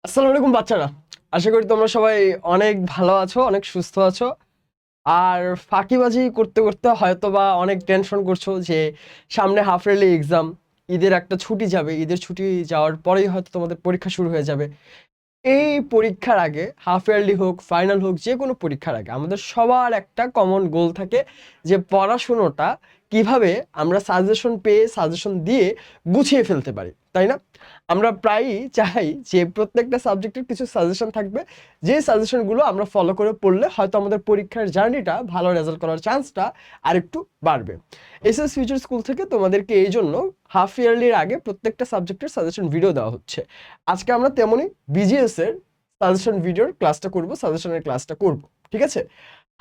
আসসালামু আলাইকুম বাচ্চারা। আশা করি তোমরা সবাই অনেক ভালো আছো, অনেক সুস্থ আছো। আর ফাঁকিবাজি করতে করতে হয়তোবা অনেক টেনশন করছো যে সামনে হাফ ইয়ারলি এক্সাম, ঈদের একটা ছুটি যাবে, ঈদের ছুটি যাওয়ার পরেই হয়তো তোমাদের পরীক্ষা শুরু হয়ে যাবে। এই পরীক্ষার আগে হাফ ইয়ারলি হোক, ফাইনাল হোক, যে কোনো পরীক্ষার আগে আমাদের সবার একটা কমন গোল থাকে যে পড়াশুনোটা কিভাবে আমরা সাজেশন পেয়ে, সাজেশন দিয়ে গুছিয়ে ফেলতে পারি, তাই না? আমরা প্রায়ই চাই যে প্রত্যেকটা সাবজেক্টের কিছু সাজেশন থাকবে, যে সাজেশনগুলো আমরা ফলো করে পড়লে হয়তো আমাদের পরীক্ষার জার্নিটা, ভালো রেজাল্ট করার চান্সটা আরেকটু বাড়বে। এসএস ফিউচার স্কুল থেকে তোমাদেরকে এই জন্য হাফ ইয়ারলির আগে প্রত্যেকটা সাবজেক্টের সাজেশন ভিডিও দেওয়া হচ্ছে। আজকে আমরা তেমনই বিজিএস এর সাজেশন ভিডিওর ক্লাসটা করব, সাজেশনের ক্লাসটা করব, ঠিক আছে?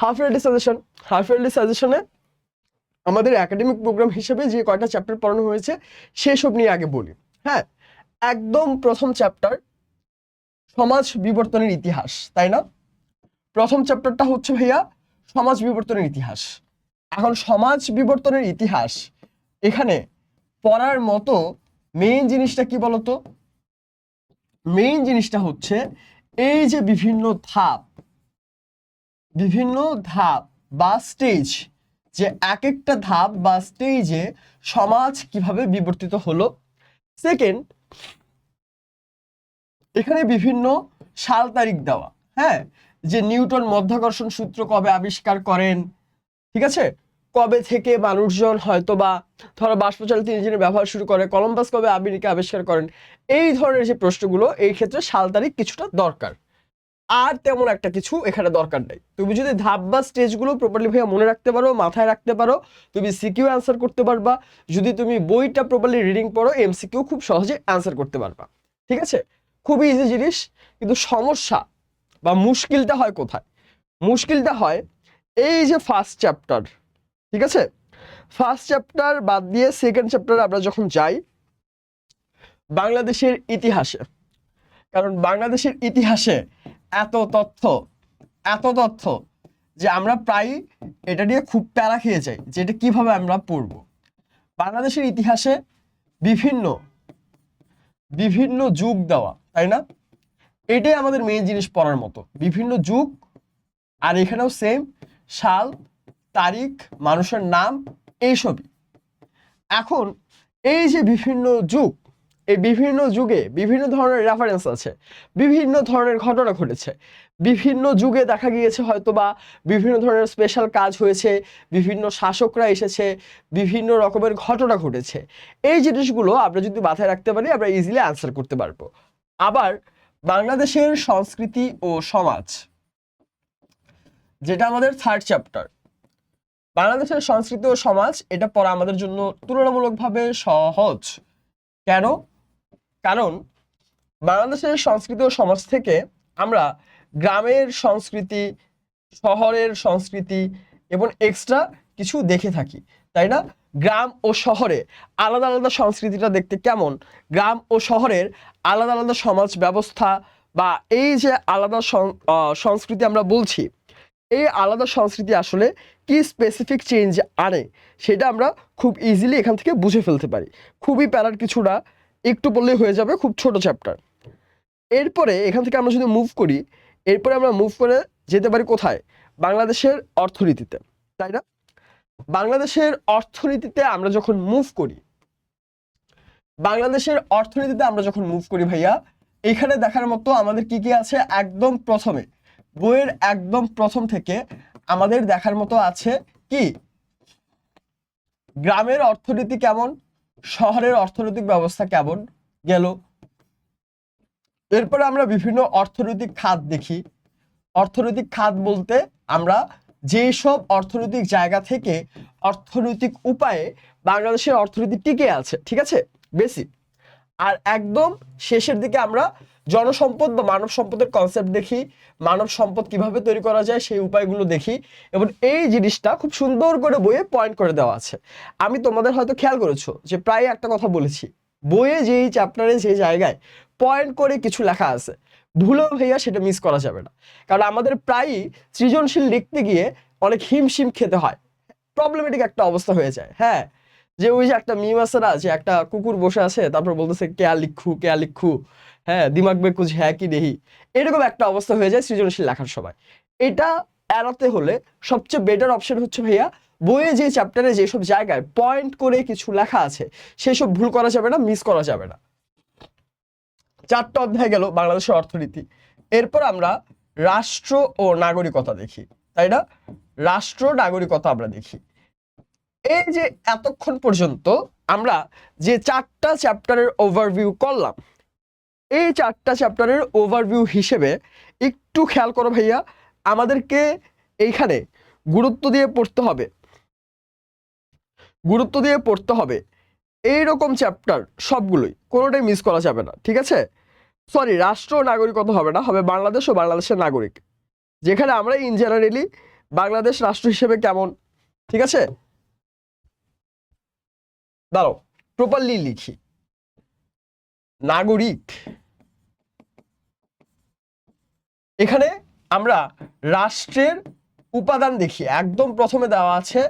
Half yearly suggestion, half yearly সাজেশনে আমাদের একাডেমিক প্রোগ্রাম হিসেবে যে কয়টা চ্যাপ্টার পড়ানো হয়েছে সেসব নিয়ে আগে বলি। হ্যাঁ, একদম প্রথম চ্যাপ্টার সমাজ বিবর্তনের ইতিহাস, তাই না? প্রথম চ্যাপ্টারটা হচ্ছে ভাইয়া সমাজ বিবর্তনের ইতিহাস। এখন সমাজ বিবর্তনের ইতিহাস এখানে পড়ার মতো মেইন জিনিসটা কি বলতো? মেইন জিনিসটা হচ্ছে এই যে বিভিন্ন ধাপ বা স্টেজ, যে এক একটা ধাপ বা স্টেজে সমাজ কিভাবে বিবর্তিত হলো। সেকেন্ড, এখানে বিভিন্ন সাল তারিখ দেওয়া। হ্যাঁ, যে নিউটন মাধ্যাকর্ষণ সূত্র কবে আবিষ্কার করেন, ঠিক আছে? কবে থেকে মানুষজন হয়তো বা ধরো বাষ্পচালিত ইঞ্জিনের ব্যবহার শুরু করে, কলম্বাস কবে আমেরিকা আবিষ্কার করেন, এই ধরনের যে প্রশ্নগুলো, এই ক্ষেত্রে সাল তারিখ কিছুটা দরকার। আর তেমন একটা কিছু এখানে দরকার নেই। তুমি যদি ধাপ বা স্টেজগুলো প্রপারলি ভাইয়া মনে রাখতে পারো, মাথায় রাখতে পারো, তুমি সিকিউ অ্যান্সার করতে পারবা। যদি তুমি বইটা প্রপারলি রিডিং পড়ো, এমসিকিউ খুব সহজে অ্যান্সার করতে পারবা, ঠিক আছে? খুবই ইজি জিনিস। কিন্তু সমস্যা বা মুশকিলটা হয় কোথায়? মুশকিলটা হয় এই যে ফার্স্ট চ্যাপ্টার, ঠিক আছে? ফার্স্ট চ্যাপ্টার বাদ দিয়ে সেকেন্ড চ্যাপ্টারে আমরা যখন যাই বাংলাদেশের ইতিহাসে, কারণ বাংলাদেশের ইতিহাসে এত তথ্য, এত তথ্য যে আমরা প্রায় এটা নিয়ে খুব প্যারা খেয়ে যাই যে এটা কিভাবে আমরা পড়ব। বাংলাদেশের ইতিহাসে বিভিন্ন বিভিন্ন যুগ দেওয়া, তাই না? এটাই আমাদের মেইন জিনিস পড়ার মতো, বিভিন্ন যুগ। আর এখানেও সেম, সাল, তারিখ, মানুষের নাম, এইসবই। এখন এই যে বিভিন্ন যুগ, এই বিভিন্ন যুগে বিভিন্ন ধরনের রেফারেন্স আছে, বিভিন্ন ধরনের ঘটনা ঘটেছে। বিভিন্ন যুগে দেখা গিয়েছে হয়তোবা বিভিন্ন ধরনের স্পেশাল কাজ হয়েছে, বিভিন্ন শাসকরা এসেছে, বিভিন্ন রকমের ঘটনা ঘটেছে। এই জিনিসগুলো আমরা যদি মাথায় রাখতে পারি আমরা ইজিলি আনসার করতে পারবো। আবার বাংলাদেশের সংস্কৃতি ও সমাজ, যেটা আমাদের থার্ড চ্যাপ্টার, বাংলাদেশের সংস্কৃতি ও সমাজ, এটা পড়া আমাদের জন্য তুলনামূলকভাবে সহজ। কেন? কারণ বাংলাদেশের সংস্কৃতি ও সমাজ থেকে আমরা গ্রামের সংস্কৃতি, শহরের সংস্কৃতি এবং এক্সট্রা কিছু দেখে থাকি, তাই না? গ্রাম ও শহরে আলাদা আলাদা সংস্কৃতিটা দেখতে কেমন, গ্রাম ও শহরের আলাদা আলাদা সমাজ ব্যবস্থা, বা এই যে আলাদা সংস্কৃতি আমরা বলছি, এই আলাদা সংস্কৃতি আসলে কি স্পেসিফিক চেঞ্জ আনে সেটা আমরা খুব ইজিলি এখান থেকে বুঝে ফেলতে পারি। খুবই প্যারার কিছু না, একটু বললেই হয়ে যাবে, খুব ছোট চ্যাপ্টার। এরপরে এখান থেকে আমরা যদি মুভ করি, এরপরে আমরা মুভ করে যেতে পারি কোথায়? বাংলাদেশের অর্থনীতিতে, তাই না? বাংলাদেশের অর্থনীতিতে আমরা যখন মুভ করি, বাংলাদেশের অর্থনীতিতে আমরা যখন মুভ করি ভাইয়া, এখানে দেখার মতো আমাদের কি কি আছে? একদম প্রথমে বইয়ের একদম প্রথম থেকে আমাদের দেখার মতো আছে কি? গ্রামের অর্থনীতি কেমন, শহরের অর্থনৈতিক ব্যবস্থা কেমন গেল। এরপরে আমরা বিভিন্ন অর্থনৈতিক খাত দেখি। অর্থনৈতিক খাত বলতে আমরা যেসব অর্থনৈতিক জায়গা থেকে, অর্থনৈতিক উপায়ে বাংলাদেশের অর্থনীতি টিকে আছে, ঠিক আছে? বেসিক। আর একদম শেষের দিকে আমরা জনসম্পদ বা মানব সম্পদের কনসেপ্ট দেখি, মানব সম্পদ কিভাবে তৈরি করা যায় সেই উপায়গুলো দেখি। এবং এই জিনিসটা খুব সুন্দর করে বইয়ে পয়েন্ট করে দেওয়া আছে। আমি তোমাদের হয়তো খেয়াল করেছো যে প্রায় একটা কথা বলেছি, বইয়ে যেই চ্যাপ্টারে যে জায়গায় পয়েন্ট করে কিছু লেখা আছে, ভুলেও ভাইয়া সেটা মিস করা যাবে না। কারণ আমাদের প্রায়ই সৃজনশীল লিখতে গিয়ে অনেক হিমশিম খেতে হয়, প্রবলেমেটিক একটা অবস্থা হয়ে যায়। হ্যাঁ, যে ওই যে একটা মিম আছে না, যে একটা কুকুর বসে আছে তারপর বলতেছে কেয়া লিখু কেয়া লিখু, হ্যাঁ দিমাগ মে কুছ হ্যাঁ কি নেহি, এরকম একটা অবস্থা হয়ে যায় সৃজনশীল লেখার সময়। এটা এড়াতে হলে সবচেয়ে বেটার অপশন হচ্ছে ভাইয়া, বইয়ে যে চ্যাপ্টারে যেসব জায়গায় পয়েন্ট করে কিছু লেখা আছে সেই সব ভুল করা যাবে না, মিস করা যাবে না। 4টা অধ্যায় গেল বাংলাদেশের অর্থনীতি। এরপর আমরা রাষ্ট্র ও নাগরিকতা দেখি, তাই না? রাষ্ট্র নাগরিকতা আমরা দেখি। এই যে এতক্ষণ পর্যন্ত আমরা যে 4টা চ্যাপ্টারের ওভারভিউ করলাম, এই 4টা চ্যাপ্টারের ওভারভিউ হিসেবে একটু খেয়াল করো ভাইয়া, আমাদেরকে এইখানে গুরুত্ব দিয়ে পড়তে হবে, গুরুত্ব দিয়ে পড়তে হবে এইরকম চ্যাপ্টার সবগুলোই, কোনোটাই মিস করা যাবে না, ঠিক আছে? সরি, রাষ্ট্র ও নাগরিকতা হবে না, হবে বাংলাদেশ ও বাংলাদেশের নাগরিক, যেখানে আমরা ইন জেনারেলি বাংলাদেশ রাষ্ট্র হিসেবে কেমন, ঠিক আছে? দাঁড়াও প্রপারলি লিখি। নাগরিক, এখানে আমরা রাষ্ট্রের উপাদান দেখি, একদম প্রথমে দেওয়া আছে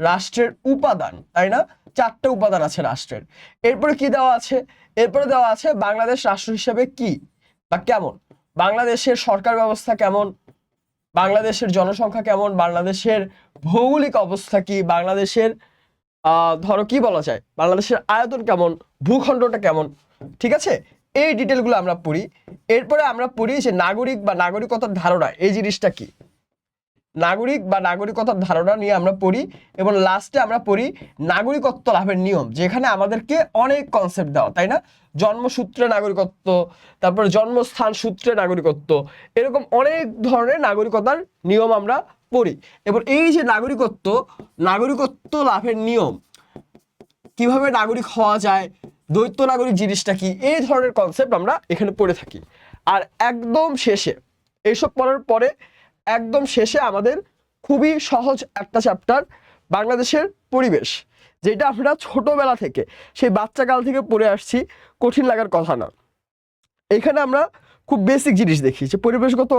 রাষ্ট্রের উপাদান, তাই না? 4টা উপাদান আছে রাষ্ট্রের। এরপরে কি দেওয়া আছে? এরপরে দেওয়া আছে বাংলাদেশ রাষ্ট্র হিসেবে কি বা কেমন, বাংলাদেশের সরকার ব্যবস্থা কেমন, বাংলাদেশের জনসংখ্যা কেমন, বাংলাদেশের ভৌগোলিক অবস্থা কি, বাংলাদেশের ধরো কি বলা যায়, বাংলাদেশের আয়তন কেমন, ভূখণ্ডটা কেমন, ঠিক আছে? এই ডিটেলগুলো আমরা পড়ি। এরপরে আমরা পড়ি যে নাগরিক বা নাগরিকতার ধারণা এই জিনিসটা কি, নাগরিক বা নাগরিকতার ধারণা নিয়ে আমরা পড়ি। এবং লাস্টে আমরা পড়ি নাগরিকত্ব লাভের নিয়ম, যেখানে আমাদেরকে অনেক কনসেপ্ট দেওয়া, তাই না? জন্মসূত্রে নাগরিকত্ব, তারপর জন্মস্থান সূত্রে নাগরিকত্ব, এরকম অনেক ধরনের নাগরিকতার নিয়ম আমরা পড়ি। এবং এই যে নাগরিকত্ব, নাগরিকত্ব লাভের নিয়ম, কিভাবে নাগরিক হওয়া যায়, দ্বৈত নাগরিক জিনিসটা কি, এই ধরনের কনসেপ্ট আমরা এখানে পড়ে থাকি। আর একদম শেষে, এইসব পড়ার পরে একদম শেষে আমাদের খুবই সহজ একটা চ্যাপ্টার, বাংলাদেশের পরিবেশ, যেটা আমরা ছোটবেলা থেকে সেই বাচ্চাকাল থেকে পড়ে আসছি, কঠিন লাগার কথা না। এখানে আমরা খুব বেসিক জিনিস দেখি যে পরিবেশগত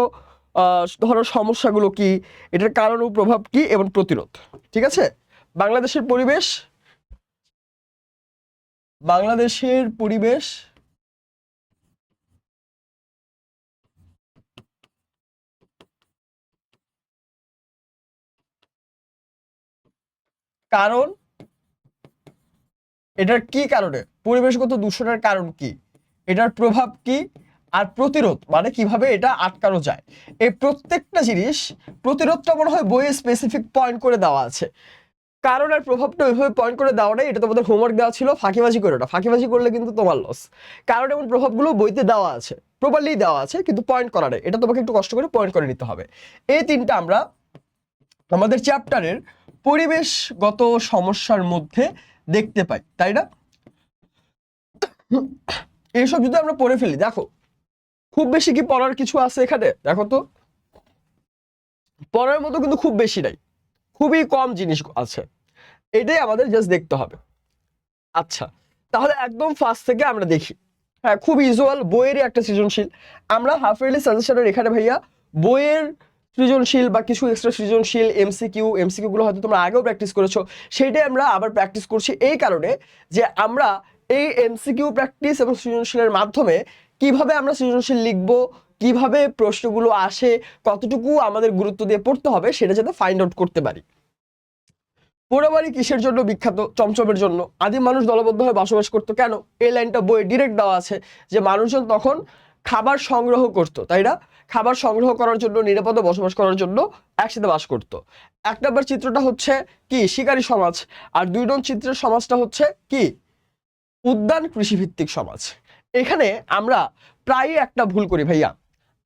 ধরো সমস্যাগুলো কি, এটার কারণ ও প্রভাব কি এবং প্রতিরোধ, ঠিক আছে? বাংলাদেশের পরিবেশ, বাংলাদেশের পরিবেশ, কারণ, এটার কি কারণে, পরিবেশগত দূষণের কারণ কি, এটার প্রভাব কি, আর প্রতিরোধ মানে কিভাবে এটা আটকানো যায়। এই প্রত্যেকটা জিনিস, প্রতিরোধটা মনে হয় বইয়ে স্পেসিফিক পয়েন্ট করে দেওয়া আছে, কারণ আর প্রভাবটা ওইভাবে পয়েন্ট করে দেওয়া নেই, এটা তোমাদের হোমওয়ার্ক দেওয়া ছিল, ফাঁকিবাজি করে না, ফাঁকিবাজি করলে কিন্তু তোমার লস। কারণ এবং প্রভাবগুলো বইতে দেওয়া আছে, প্রপারলি দেওয়া আছে, কিন্তু পয়েন্ট করা নেই, এটা তোমাকে একটু কষ্ট করে পয়েন্ট করে নিতে হবে। এই 3টা আমরা আমাদের চ্যাপ্টারের পরিবেশগত সমস্যার মধ্যে দেখতে পাই, তাই না? এইসব যদি আমরা পড়ে ফেলি, দেখো খুব বেশি কি পড়ার কিছু আছে এখানে, দেখো তো পড়ার মতো কিন্তু খুব বেশি নাই, খুবই কম জিনিস আছে, এটাই আমাদের জাস্ট দেখতে হবে। আচ্ছা, তাহলে একদম ফার্স্ট থেকে আমরা দেখি। হ্যাঁ, খুব ইউজুয়াল বইয়েরই একটা সৃজনশীল, আমরা হাফ ইয়ারলি সাজেশনের এখানে ভাইয়া বইয়ের সৃজনশীল বা কিছু এক্সট্রা সৃজনশীল এমসিকিউ গুলো হয়তো তোমরা আগেও প্র্যাকটিস করেছো, সেইটাই আমরা আবার প্র্যাকটিস করছি এই কারণে যে আমরা এই এমসিকিউ প্র্যাকটিস এবং সৃজনশীলের মাধ্যমে কিভাবে আমরা সৃজনশীল লিখবো, কিভাবে প্রশ্নগুলো আসে, কতটুকু আমাদের গুরুত্ব দিয়ে পড়তে হবে সেটা যাতে ফাইন্ড আউট করতে পারি। পোড়াবাড়ি কিসের জন্য বিখ্যাত? চমচমের জন্য। আদিম মানুষ দলবদ্ধভাবে বসবাস করতো কেন? এই লাইনটা বইয়ে ডিরেক্ট দেওয়া আছে যে মানুষজন তখন খাবার সংগ্রহ করতো, তাই না? খাবার সংগ্রহ করার জন্য, নিরাপদে বসবাস করার জন্য একসাথে বাস করতো। 1 নম্বর চিত্রটা হচ্ছে কি শিকারী সমাজ, আর 2 নং চিত্রের সমাজটা হচ্ছে কি উদ্যান কৃষিভিত্তিক সমাজ। এখানে আমরা প্রায় একটা ভুল করি ভাইয়া,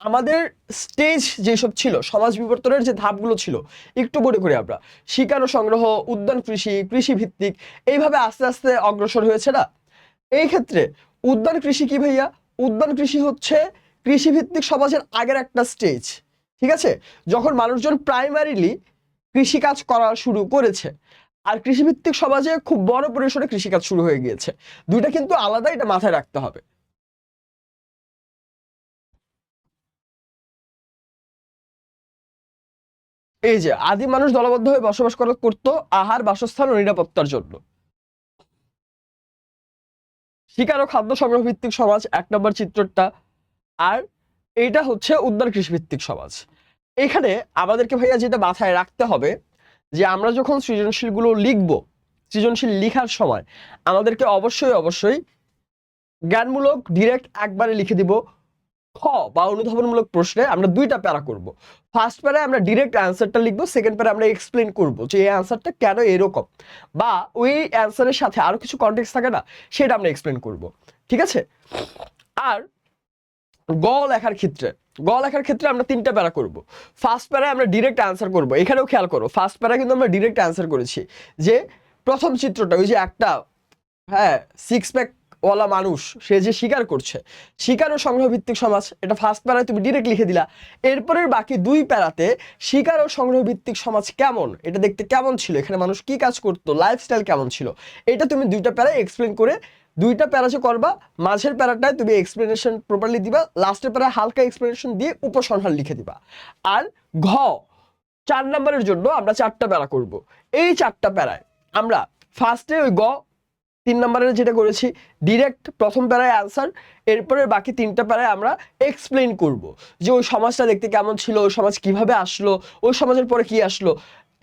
আমাদের স্টেজ যেসব ছিল, সমাজ বিবর্তনের যে ধাপগুলো ছিল একটু বড় করে আমরা শিকার ও সংগ্রহ, উদ্যান কৃষি, কৃষিভিত্তিক, এইভাবে আস্তে আস্তে অগ্রসর হয়েছে না। এই ক্ষেত্রে উদ্যান কৃষি কি ভাইয়া? উদ্যান কৃষি হচ্ছে কৃষিভিত্তিক সমাজের আগের একটা স্টেজ, ঠিক আছে? যখন মানুষজন প্রাইমারিলি কৃষিকাজ করা শুরু করেছে, আর কৃষিভিত্তিক সমাজে খুব বড় পরিসরে কৃষিকাজ শুরু হয়ে গিয়েছে, দুইটা কিন্তু আলাদা, এটা মাথায় রাখতে হবে। এই যে আদিম মানুষ দলবদ্ধভাবে বসবাস করতো আহার, বাসস্থান ও নিরাপত্তার জন্য। শিকার ও খাদ্য সংগ্রহ ভিত্তিক সমাজ 1 নম্বর চিত্রটা, আর এইটা হচ্ছে উদ্যান কৃষি ভিত্তিক সমাজ। এখানে আমাদেরকে ভাইয়া যেটা মাথায় রাখতে হবে যে আমরা যখন সৃজনশীলগুলো লিখবো, সৃজনশীল লেখার সময় আমাদেরকে অবশ্যই জ্ঞানমূলক ডিরেক্ট একবারে লিখে দিব। খ বা অনুধাবনমূলক প্রশ্নে আমরা 2টা প্যারা করব। ফার্স্ট প্যারায় আমরা ডিরেক্ট অ্যান্সারটা লিখবো, সেকেন্ড প্যারা আমরা এক্সপ্লেন করব যে এই অ্যান্সারটা কেন এরকম, বা ওই অ্যান্সারের সাথে আরো কিছু কনটেক্সট থাকে না, সেটা আমরা এক্সপ্লেন করব। ঠিক আছে? আর গ লেখার ক্ষেত্রে আমরা 3টা প্যারা করব। ফার্স্ট প্যারায় আমরা ডিরেক্ট অ্যান্সার করব। এখানেও খেয়াল করো, ফার্স্ট প্যারা কিন্তু আমরা ডিরেক্ট অ্যান্সার করেছি, যে প্রথম চিত্রটা ওই যে একটা, হ্যাঁ, 6 প্যাক ওয়ালা মানুষ, সে যে শিকার করছে, শিকার ও সংগ্রহ ভিত্তিক সমাজ, এটা ফার্স্ট প্যারায় তুমি ডিরেক্ট লিখে দিলা। এরপরের বাকি 2 প্যারাতে শিকার ও সংগ্রহ ভিত্তিক সমাজ কেমন, এটা দেখতে কেমন ছিল, এখানে মানুষ কি কাজ করতো, লাইফস্টাইল কেমন ছিল, এটা তুমি 2টা প্যারায় এক্সপ্লেন করে 2টা প্যারা যে করবা, মাঝের প্যারাটায় তুমি এক্সপ্লেনেশন প্রপারলি দিবা, লাস্টের প্যারায় হালকা এক্সপ্লেনেশন দিয়ে উপসংহার লিখে দিবা। আর ঘ 4 নম্বরের জন্য আমরা 4টা প্যারা করব। এই 4টা প্যারায় আমরা ফার্স্টে ওই 3 নম্বরের যেটা করেছি ডিরেক্ট প্রথম প্যারায় অ্যান্সার, এরপরে বাকি 3টা প্যারায় আমরা এক্সপ্লেন করব যে ওই সমাজটা দেখতে কেমন ছিল, ওই সমাজ কিভাবে আসলো, ওই সমাজের পরে কি আসলো,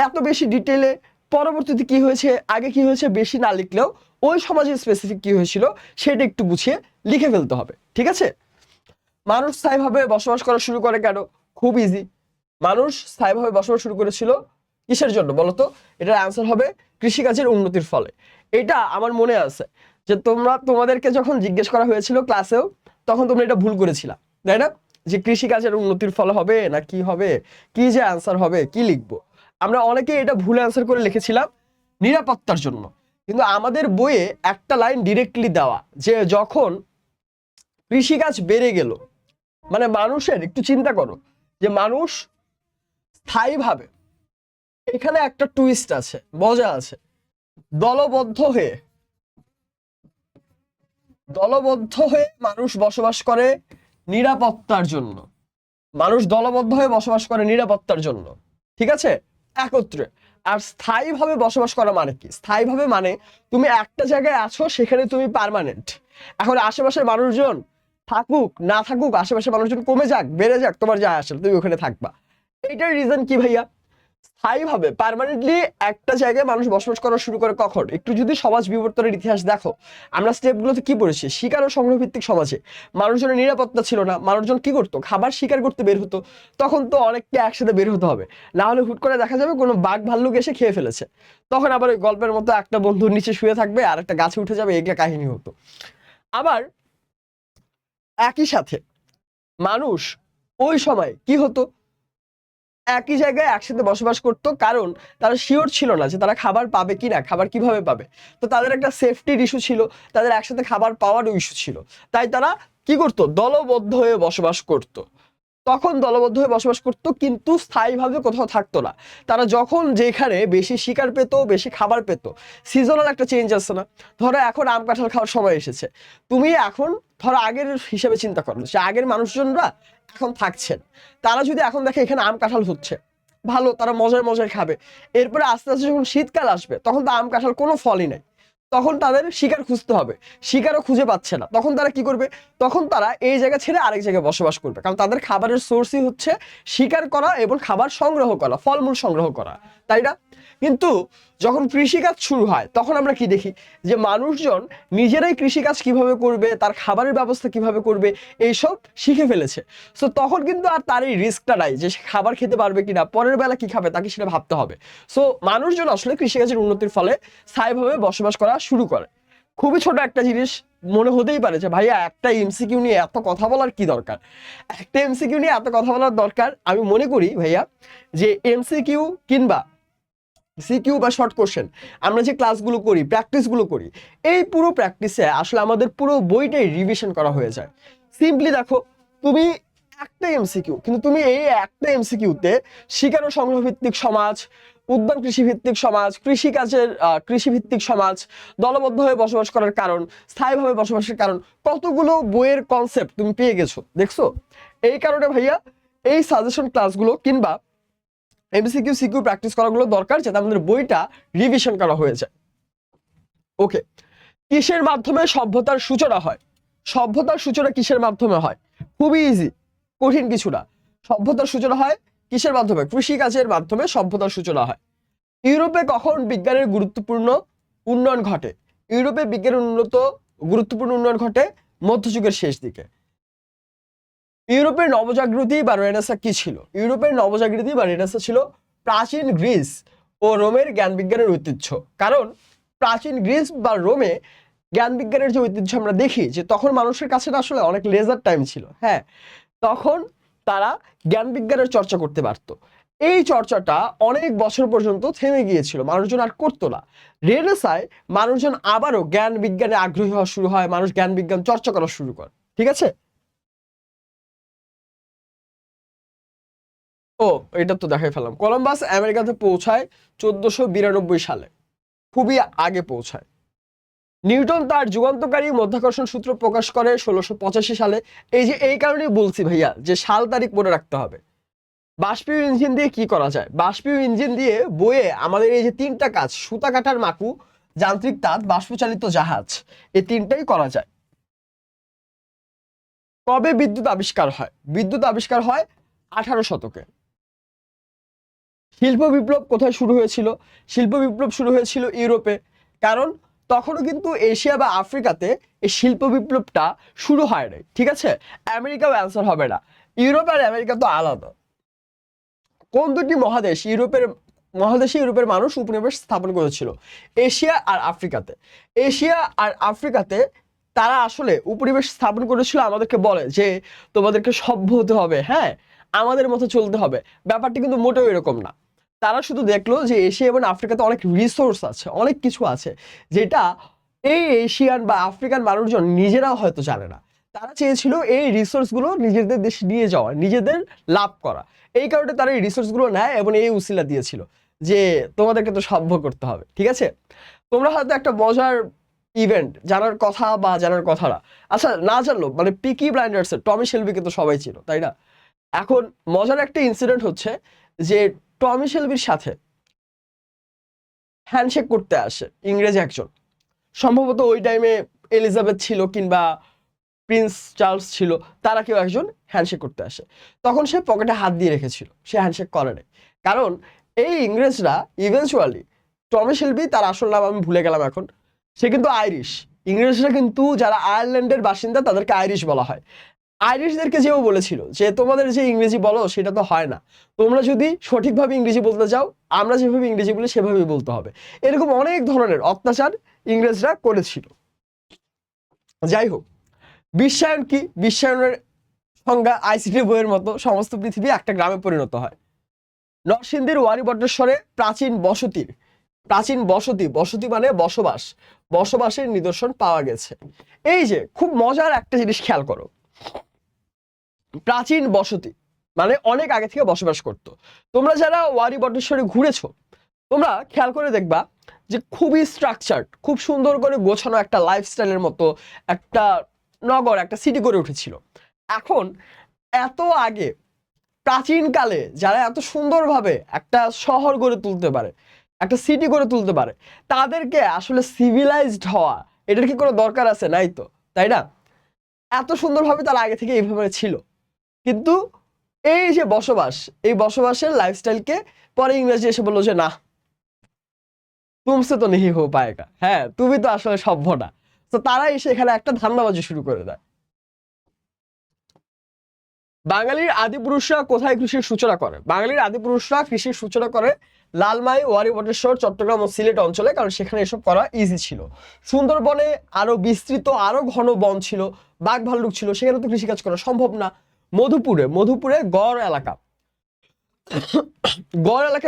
এত বেশি ডিটেলে পরবর্তীতে কি হয়েছে, আগে কি হয়েছে বেশি না লিখলেও ওই সমাজের স্পেসিফিক কি হয়েছিল সেটা একটু গুছিয়ে লিখে ফেলতে হবে। ঠিক আছে? মানুষ স্থায়ীভাবে বসবাস করা শুরু করে কেন? খুব ইজি। মানুষ স্থায়ীভাবে বসবাস শুরু করেছিল কিসের জন্য বলতো? এটার অ্যান্সার হবে কৃষিকাজের উন্নতির ফলে। এটা আমার মনে আছে যে তোমাদেরকে যখন জিজ্ঞেস করা হয়েছিল ক্লাসেও, তখন তোমরা এটা ভুল করেছিলা, তাই না? যে কৃষিকাজের উন্নতির ফলে হবে না কি হবে, কি যে অ্যান্সার হবে, কি লিখবো। আমরা অনেকে এটা ভুল অ্যান্সার করে লিখেছিলাম নিরাপত্তার জন্য, কিন্তু আমাদের বইয়ে একটা লাইন ডিরেক্টলি দেওয়া যে যখন কৃষিকাজ বেড়ে গেল, মানে মানুষের একটু চিন্তা করো যে মানুষ স্থায়ীভাবে, এখানে একটা টুইস্ট আছে, মজা আছে, দলবদ্ধ হয়ে মানুষ বসবাস করে নিরাপত্তার জন্য। মানুষ দলবদ্ধ হয়ে বসবাস করে নিরাপত্তার জন্য, ঠিক আছে, একত্রে। আর স্থায়ীভাবে বসবাস করা মানে কি? স্থায়ীভাবে মানে তুমি একটা জায়গায় আছো, সেখানে তুমি পার্মানেন্ট। এখন আশেপাশের মানুষজন থাকুক না থাকুক, আশেপাশের মানুষজন কমে যাক বেড়ে যাক, তোমার যা আসলে তুমি ওখানে থাকবা। এইটার রিজন কি ভাইয়া? স্থায়ীভাবে পার্মানেন্টলি একটা জায়গায় মানুষ বসবাস করা শুরু করে কখন? একটু যদি সমাজ বিবর্তনের ইতিহাস দেখো, আমরা স্টেপগুলোতে কি পড়েছি? শিকার ও সংগ্রহ ভিত্তিক সমাজে মানুষজনের নিরাপত্তা ছিল না, মানুষজন কি করতো? খাবার শিকার করতে বের হতো। তখন তো অনেককে একসাথে বের হতে হবে, না হলে হুট করে দেখা যাবে কোনো বাঘ ভাল্লুক এসে খেয়ে ফেলেছে, তখন আবার ওই গল্পের মতো একটা বন্ধুর নিচে শুয়ে থাকবে আর একটা গাছে উঠে যাবে, এগুলা কাহিনী হতো। আবার একই সাথে মানুষ ওই সময় কি হতো, একই জায়গায় একসাথে বসবাস করতো, কারণ তারা শিওর ছিল না যে তারা খাবার পাবে কিনা, খাবার কিভাবে পাবে। তো তাদের একটা সেফটির ইস্যু ছিল, তাদের একসাথে খাবার পাওয়ারও ইস্যু ছিল, তাই তারা কি করতো? দলবদ্ধ হয়ে বসবাস করতো। তখন দলবদ্ধ হয়ে বসবাস করতো, কিন্তু স্থায়ীভাবে কোথাও থাকতো না। তারা যখন যেখানে বেশি শিকার পেত, বেশি খাবার পেত, সিজনাল একটা চেঞ্জ আসছে না। ধরো এখন আম কাঁঠাল খাওয়ার সময় এসেছে, তুমি এখন ধরো আগের হিসেবে চিন্তা করো যে আগের মানুষজনরা এখন থাকছেন, তারা যদি এখন দেখে এখানে আম কাঁঠাল হচ্ছে, ভালো, তারা মজায় মজায় খাবে। এরপরে আস্তে আস্তে যখন শীতকাল আসবে, তখন তো আম কাঁঠাল কোনো ফলই নেই, তখন তাদের শিকার খুঁজতে হবে, শিকারও খুঁজে পাচ্ছে না, তখন তারা কি করবে? তখন তারা এই জায়গা ছেড়ে আরেক জায়গায় বসবাস করবে, কারণ তাদের খাবারের সোর্সই হচ্ছে শিকার করা এবং খাবার সংগ্রহ করা, ফলমূল সংগ্রহ করা, তাই না? কিন্তু যখন কৃষিকাজ শুরু হয়, তখন আমরা কি দেখি? যে মানুষজন নিজেরাই কৃষিকাজ কিভাবে করবে, তার খাবারের ব্যবস্থা কিভাবে করবে, এইসব শিখে ফেলেছে। সো তখন কিন্তু আর তার এই রিস্কটা নাই যে সে খাবার খেতে পারবে কিনা, পরের বেলা কি খাবে, তাকে সেটা ভাবতে হবে। সো মানুষজন আসলে কৃষিকাজের উন্নতির ফলে স্থায়ীভাবে বসবাস করা শুরু করে। খুবই ছোট একটা জিনিস মনে হতেই পারে যে ভাইয়া একটা এমসিকিউ নিয়ে এত কথা বলার কি দরকার? একটা এমসিকিউ নিয়ে এত কথা বলার দরকার, আমি মনে করি ভাইয়া যে এমসিকিউ কিংবা সিকিউ বা শর্ট কোশ্চেন আমরা যে ক্লাসগুলো করি, প্র্যাকটিসগুলো করি, এই পুরো প্র্যাকটিসে আসলে আমাদের পুরো বইটাই রিভিশন করা হয়ে যায়। সিম্পলি দেখো, তুমি একটা এমসিকিউ, কিন্তু তুমি এই একটা এমসিকিউতে শিকার ও সংগ্রহ ভিত্তিক সমাজ, উদ্যান কৃষি ভিত্তিক সমাজ, কৃষিকাজের কৃষিভিত্তিক সমাজ, দলবদ্ধ হয়ে বসবাস করার কারণ, স্থায়ীভাবে বসবাসের কারণ, কতগুলো বইয়ের কনসেপ্ট তুমি পেয়ে গেছো, দেখছো? এই কারণে ভাইয়া এই সাজেশন ক্লাসগুলো কিংবা এমসিকিউ সিকিউ প্র্যাকটিস করাগুলো দরকার, যাতে আমাদের বইটা রিভিশন করা হয়ে যায়। ওকে, কিসের মাধ্যমে সভ্যতার সূচনা হয়? সভ্যতার সূচনা কিসের মাধ্যমে হয়? খুবই ইজি, কঠিন কিছু না। সভ্যতার সূচনা হয় কিসের মাধ্যমে? কৃষিকাজের মাধ্যমে সভ্যতার সূচনা হয়। ইউরোপে কখন বিজ্ঞানের গুরুত্বপূর্ণ উন্নয়ন ঘটে? ইউরোপে বিজ্ঞানের গুরুত্বপূর্ণ উন্নয়ন ঘটে মধ্যযুগের শেষ দিকে। ইউরোপের নবজাগৃতি বা রেনেসাঁ কি ছিল? ইউরোপের নবজাগৃতি বা রেনেসাঁ ছিল প্রাচীন গ্রিস ও রোমের জ্ঞান বিজ্ঞানের ঐতিহ্য। কারণ প্রাচীন গ্রিস বা রোমে জ্ঞান বিজ্ঞানের যে ঐতিহ্য আমরা দেখি, যে তখন মানুষের কাছে আসলে অনেক লেজার টাইম ছিল। হ্যাঁ, তখন তারা জ্ঞান বিজ্ঞানের চর্চা করতে পারত। এই চর্চাটা অনেক বছর পর্যন্ত থেমে গিয়েছিল, মানুষজন আর করতো না। রেনেসাঁয় মানুষজন আবারও জ্ঞান বিজ্ঞানে আগ্রহী হওয়া শুরু হয়, মানুষ জ্ঞান বিজ্ঞান চর্চা করা শুরু করে। ঠিক আছে? ও, এটা তো দেখাই ফেললাম। কলম্বাস আমেরিকাতে পৌঁছায় 1492 সালে, খুবই আগে পৌঁছায়। নিউটন তার যুগান্তকারী মাধ্যাকর্ষণ সূত্র প্রকাশ করে 1685 সালে। এই যে এই কারণেই বলছি ভাইয়া যে সাল তারিখ মনে রাখতে হবে। বাষ্পীয় ইঞ্জিন দিয়ে কি করা যায়? বাষ্পীয় ইঞ্জিন দিয়ে বইয়ে আমাদের এই যে তিনটা কাজ, সুতা কাটার মাকু, যান্ত্রিক তাঁত, বাষ্পচালিত জাহাজ, এই তিনটাই করা যায়। কবে বিদ্যুৎ আবিষ্কার হয়? বিদ্যুৎ আবিষ্কার হয় 18 শতকে। শিল্প বিপ্লব কোথায় শুরু হয়েছিল? শিল্প বিপ্লব শুরু হয়েছিল ইউরোপে। কারণ তখনও কিন্তু এশিয়া বা আফ্রিকাতে এই শিল্প বিপ্লবটা শুরু হয় নাই। ঠিক আছে? আমেরিকাও অ্যান্সার হবে না, ইউরোপ আর আমেরিকা তো আলাদা। কোন দুটি মহাদেশে ইউরোপের মানুষ উপনিবেশ স্থাপন করেছিল? এশিয়া আর আফ্রিকাতে। এশিয়া আর আফ্রিকাতে তারা আসলে উপনিবেশ স্থাপন করেছিল, আমাদেরকে বলে যে তোমাদেরকে সভ্য হতে হবে, হ্যাঁ, আমাদের মতো চলতে হবে। ব্যাপারটা কিন্তু মোটেও এরকম না। তারা শুধু দেখলো যে এশিয়া এবং আফ্রিকাতে অনেক রিসোর্স আছে, অনেক কিছু আছে, যেটা এই এশিয়ান বা আফ্রিকান মানুষজন নিজেরাও হয়তো জানে না। তারা চেয়েছিল এই রিসোর্সগুলো নিজেদের দেশে নিয়ে যাওয়া, নিজেদের লাভ করা। এই কারণে তারা এই রিসোর্সগুলো নেয় এবং এই উসিলা দিয়েছিল যে তোমাদেরকে তো সভ্য করতে হবে। ঠিক আছে? তোমরা হয়তো একটা মজার ইভেন্ট জানার কথা বা জানার কথা না, আচ্ছা না জানলো, মানে পিকি ব্লাইন্ডার্সের টমি শেলবিকে তো সবাই ছিল, তাই না? এখন মজার একটা ইনসিডেন্ট হচ্ছে যে টমি শেলবির সাথে হ্যান্ডশেক করতে আসে ইংরেজ একজন। সম্ভবত ওই টাইমে এলিজাবেথ ছিল কিংবা প্রিন্স চার্লস ছিল, তারা কেউ একজন হ্যান্ডশেক করতে আসে। তখন সে পকেটে হাত দিয়ে রেখেছিল, সে হ্যান্ডশেক করে নাই। কারণ এই ইংরেজরা ইভেনচুয়ালি, টমি শেলবি তার আসল নাম আমি ভুলে গেলাম এখন, সে কিন্তু আইরিশ। ইংরেজরা কিন্তু যারা আয়ারল্যান্ডের বাসিন্দা তাদেরকে আইরিশ বলা হয়। আইরিশদেরকে যেও বলেছিল যে তোমাদের যে ইংরেজি বলো সেটা তো হয় না, তোমরা যদি সঠিকভাবে ইংরেজি বলতে চাও আমরা যেভাবে ইংরেজি বলি সেভাবেই বলতে হবে। এরকম অনেক ধরনের অত্যাচার ইংরেজরা করেছিল। যাই হোক, বিশ্বায়ন কি? বিশ্বায়নের সংজ্ঞা আইসিটি বইয়ের মতো, সমস্ত পৃথিবী একটা গ্রামে পরিণত হয়। নরসিংদীর ওয়ারী-বটেশ্বরে প্রাচীন বসতি, বসতি মানে বসবাস, বসবাসের নিদর্শন পাওয়া গেছে। এই যে খুব মজার একটা জিনিস খেয়াল করো, প্রাচীন বসতি মানে অনেক আগে থেকে বসবাস করত। তোমরা যারা ওয়ারী-বটেশ্বরে ঘুরেছো, তোমরা খেয়াল করে দেখবা যে খুবই স্ট্রাকচার্ড, খুব সুন্দর করে গোছানো একটা লাইফস্টাইলের মতো একটা নগর, একটা সিটি গড়ে উঠেছিল। এখন এত আগে প্রাচীনকালে যারা এত সুন্দরভাবে একটা শহর গড়ে তুলতে পারে, একটা সিটি গড়ে তুলতে পারে, তাদেরকে আসলে সিভিলাইজড হওয়া এটার কি কোনো দরকার আছে? নাই তো, তাই না? এত সুন্দরভাবে তারা আগে থেকে এইভাবে ছিল। কিন্তু এই যে বসবাস, এই বসবাসের লাইফস্টাইলকে পরে ইংরেজি এসে বললো যে না, তুমসে তো নেহি হো পায়েগা, হ্যাঁ তুমি তো আসলে সভ্য না। তো তারা এসে এখানে একটা ধান্দাবাজি শুরু করে দেয়। বাঙালির আদিপুরুষরা কোথায় কৃষির সূচনা করে? বাঙালির আদিপুরুষরা কৃষির সূচনা করে লালমাই, ওয়ারী-বটেশ্বর, চট্টগ্রাম ও সিলেট অঞ্চলে, কারণ সেখানে এসব করা ইজি ছিল। সুন্দরবনে আরো বিস্তৃত, আরো ঘন বন ছিল, বাঘ ভাল্লুক ছিল, সেখানে তো কৃষিকাজ করা সম্ভব না। মধুপুরে গড় এলাকায়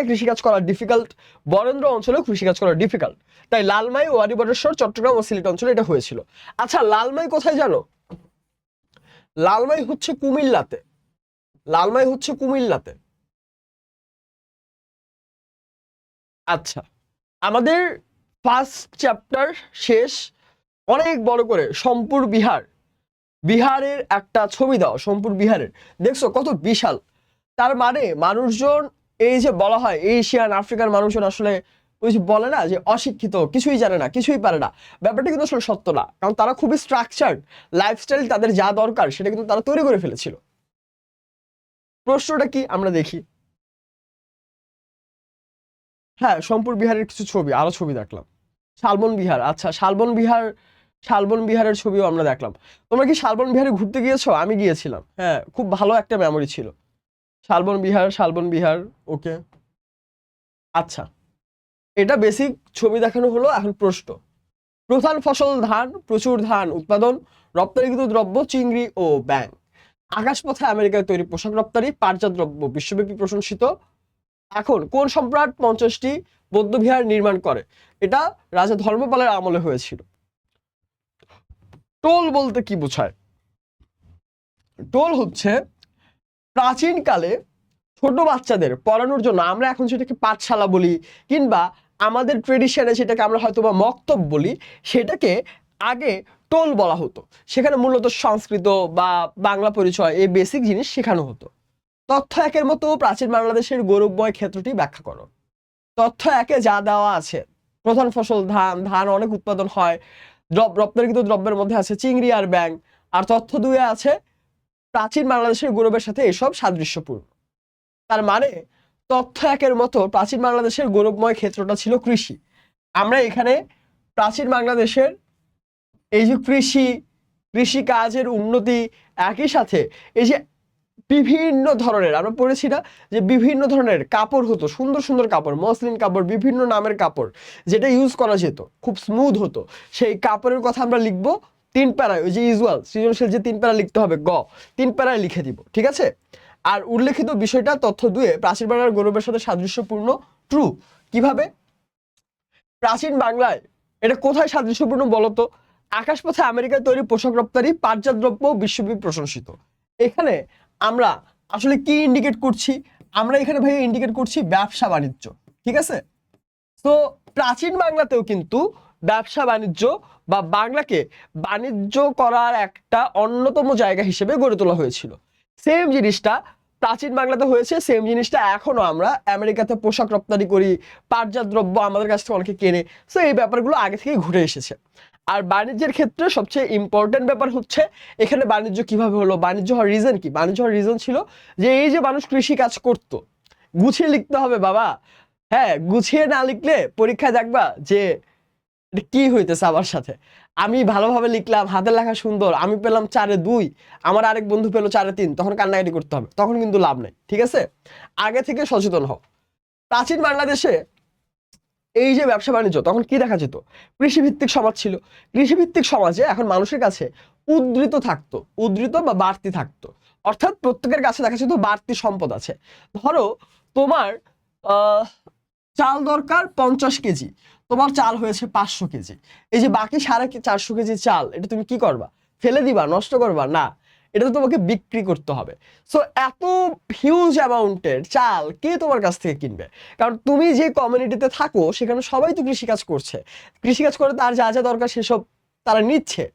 কৃষিকাজ করা ডিফিকাল্ট, বরেন্দ্র অঞ্চলেও কৃষিকাজ করা ডিফিকাল্ট। তাই লালমাই, ওয়ারী-বটেশ্বর, চট্টগ্রাম ও সিলেট অঞ্চলে এটা হয়েছিল। আচ্ছা, লালমাই কোথায় জানো? লালমাই হচ্ছে কুমিল্লাতে। লালমাই হচ্ছে কুমিল্লাতে। আচ্ছা, আমাদের ফার্স্ট চ্যাপ্টার শেষ। অনেক বড় করে সোমপুর বিহারের একটা ছবি দাও, সোমপুর বিহারের। দেখছো কত বিশাল? তার মানে মানুষজন, এই যে বলা হয় এশিয়ান আফ্রিকার মানুষজন আসলে ওই যে বলে না যে অশিক্ষিত, কিছুই জানে না, কিছুই পারে না, ব্যাপারটা কিন্তু আসলে সত্য না। কারণ তারা খুবই স্ট্রাকচার্ড, লাইফস্টাইল তাদের যা দরকার সেটা কিন্তু তারা তৈরি করে ফেলেছিল। প্রশ্নটা কি আমরা দেখি। হ্যাঁ, সোমপুর বিহারের কিছু ছবি, আরো ছবি দেখলাম। শালবন বিহার, আচ্ছা শালবন বিহার, শালবন বিহারের ছবিও আমরা দেখলাম। তোমরা কি শালবন বিহারে ঘুরতে গিয়েছো? আমি গিয়েছিলাম, হ্যাঁ খুব ভালো একটা মেমোরি ছিল। শালবন বিহার, শালবন বিহার, ওকে। আচ্ছা, এটা বেসিক ছবি দেখানো হলো। এখন প্রশ্ন, প্রধান ফসল ধান, প্রচুর ধান উৎপাদন, রপ্তানিকৃত দ্রব্য চিংড়ি ও ব্যাং, আকাশপথে আমেরিকায় তৈরি পোশাক রপ্তানি, পাটজাত দ্রব্য বিশ্বব্যাপী প্রশংসিত। এখন কোন সম্রাট 50টি বৌদ্ধবিহার নির্মাণ করে? এটা রাজা ধর্মপালের আমলে হয়েছিল। টোল বলতে কি বোঝায়? টোল হচ্ছে প্রাচীনকালে ছোট বাচ্চাদের পড়ানোর জন্য, আমরা এখন সেটাকে পাঠশালা বলি, কিংবা আমাদের ট্রেডিশনে সেটাকে আমরা হয়তো বা মক্তব বলি, সেটাকে আগে টোল বলা হতো। সেখানে মূলত সংস্কৃত বা বাংলা পরিচয়, এই বেসিক জিনিস শেখানো হতো। তথ্য একের মতো প্রাচীন বাংলাদেশের গৌরবময় ক্ষেত্রটি ব্যাখ্যা করো। তথ্য একে যা দেওয়া আছে, প্রধান ফসল ধান, ধান অনেক উৎপাদন হয়, রপ্তানিকৃত দ্রব্যের মধ্যে আছে চিংড়ি আর ব্যাং। আর তথ্য দুয়ে আছে প্রাচীন বাংলাদেশের গৌরবের সাথে এসব সাদৃশ্যপূর্ণ। তার মানে তথ্য একের মতো প্রাচীন বাংলাদেশের গৌরবময় ক্ষেত্রটা ছিল কৃষি। আমরা এখানে প্রাচীন বাংলাদেশের এই যে কৃষি কাজের উন্নতি, একই সাথে এই যে বিভিন্ন ধরনের, আমরা পড়েছি না যে বিভিন্ন ধরনের কাপড় হতো, সুন্দর সুন্দর কাপড়, মসলিন কাপড়, বিভিন্ন নামের কাপড়, যেটা ইউজ করা যেত, খুব স্মুথ হতো। সেই কাপড়ের কথা আমরা লিখবো 3 প্যারায়, ওই যে ইউজুয়াল সৃজনশীল যে 3 প্যারা লিখতে হবে, 3 প্যারায় লিখে দিব, ঠিক আছে। আর উল্লেখিত বিষয়টা তথ্য দুয়ে প্রাচীন বাংলার গৌরবের সাথে সাদৃশ্যপূর্ণ, ট্রু। কিভাবে? প্রাচীন বাংলায় এটা কোথায় সাদৃশ্যপূর্ণ বলতো? আকাশপথে আমেরিকায় তৈরি পোশাক রপ্তানি, পাটজাত দ্রব্য বিশ্বব্যাপী প্রশংসিত। এখানে আমরা আসলে কি ইন্ডিকেট করছি? আমরা এখানে ভাই ইন্ডিকেট করছি ব্যবসা বাণিজ্য, ঠিক আছে। তো প্রাচীন বাংলাতেও কিন্তু ব্যবসা বাণিজ্য বা বাংলাকে বাণিজ্য করার একটা অন্যতম জায়গা হিসেবে গড়ে তোলা হয়েছিল। সেম জিনিসটা প্রাচীন বাংলাতে হয়েছে, সেম জিনিসটা এখনো আমরা আমেরিকাতে পোশাক রপ্তানি করি, পাটজাত দ্রব্য আমাদের কাছ থেকে অনেকে কেনে। সো এই ব্যাপারগুলো আগে থেকেই ঘুরে এসেছে। আর বাণিজ্যের ক্ষেত্রে সবচেয়ে ইম্পর্টেন্ট ব্যাপার হচ্ছে এখানে বাণিজ্য কিভাবে হলো, বাণিজ্য হওয়ার রিজন কি? বাণিজ্য হওয়ার রিজন ছিল যে এই যে মানুষ কৃষি কাজ করতো, গুছিয়ে লিখতে হবে বাবা। হ্যাঁ, গুছিয়ে না লিখলে পরীক্ষায় দেখবা যে কি হইতেছে আমার সাথে। আমি ভালোভাবে লিখলাম, হাতের লেখা সুন্দর, আমি পেলাম 4-2, আমার আরেক বন্ধু পেলো 4-3, তখন কান্নাকাটি করতে হবে, তখন কিন্তু লাভ নেই, ঠিক আছে। আগে থেকে সচেতন হও। প্রাচীন বাংলাদেশে এই যে ব্যবসা বাণিজ্য, তখন কি দেখা যেত? কৃষিভিত্তিক সমাজ ছিল। কৃষিভিত্তিক সমাজে এখন মানুষের কাছে উদ্ধৃত থাকতো, উদ্ধৃত বা বাড়তি থাকতো, অর্থাৎ প্রত্যেকের কাছে দেখা যেত বাড়তি সম্পদ আছে। ধরো তোমার আহ চাল দরকার 50 কেজি, তোমার চাল হয়েছে 500 কেজি। এই যে বাকি 450 কেজি চাল, এটা তুমি কি করবা? ফেলে দিবা, নষ্ট করবা? না, এটা তো তোমাকে বিক্রি করতে হবে। সো এত হিউজ অ্যামাউন্টের চাল কে তোমার কাছ থেকে কিনবে? কারণ তুমি যে কমিউনিটিতে থাকো সেখানে সবাই তো কৃষিকাজ করছে, কৃষিকাজ করে তার যা যা দরকার সেসব তারা নিচ্ছে।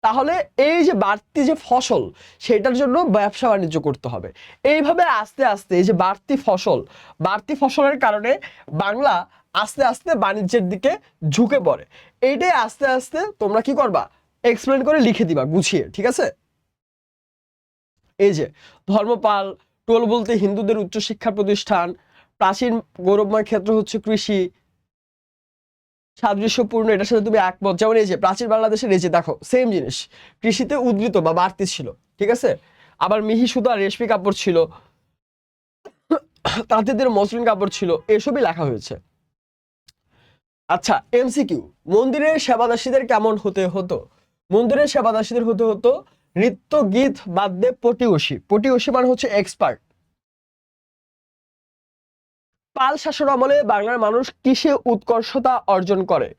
তাহলে এই যে বাড়তি যে ফসল, সেটার জন্য ব্যবসা বাণিজ্য করতে হবে। এইভাবে আস্তে আস্তে এই যে বাড়তি ফসলের কারণে বাংলা আস্তে আস্তে বাণিজ্যের দিকে ঝুঁকে পড়ে। এইটাই আস্তে আস্তে তোমরা কি করবা? এক্সপ্লেন করে লিখে দিবা গুছিয়ে, ঠিক আছে। এই যে ধর্মপাল, টোল বলতে হিন্দুদের উচ্চশিক্ষা প্রতিষ্ঠান, প্রাচীন গৌরবময় ক্ষেত্র হচ্ছে কৃষি, সাদৃশ্যপূর্ণ, এটার সাথে তুমি একমত। যেমন এই যে প্রাচীন বাংলাদেশের এই যে দেখো সেম জিনিস, কৃষিতে উদ্ধৃত বা বাড়তি ছিল, ঠিক আছে। আবার মিহি সুতা রেশমি কাপড় ছিল, তাঁতিদের মসলিন কাপড় ছিল, এসবই লেখা হয়েছে। আচ্ছা, এমসিকিউ, মন্দিরের সেবাদাসীদের কেমন হতে হতো? মন্দিরের সেবাদাসীদের হতে হতো নৃত্য গীত বাদ্যে পটিয়সী। পটিয়সী মানে হচ্ছে এক্সপার্ট। পাল শাসন আমলে বাংলার মানুষ কিসে উৎকর্ষতা অর্জন করে?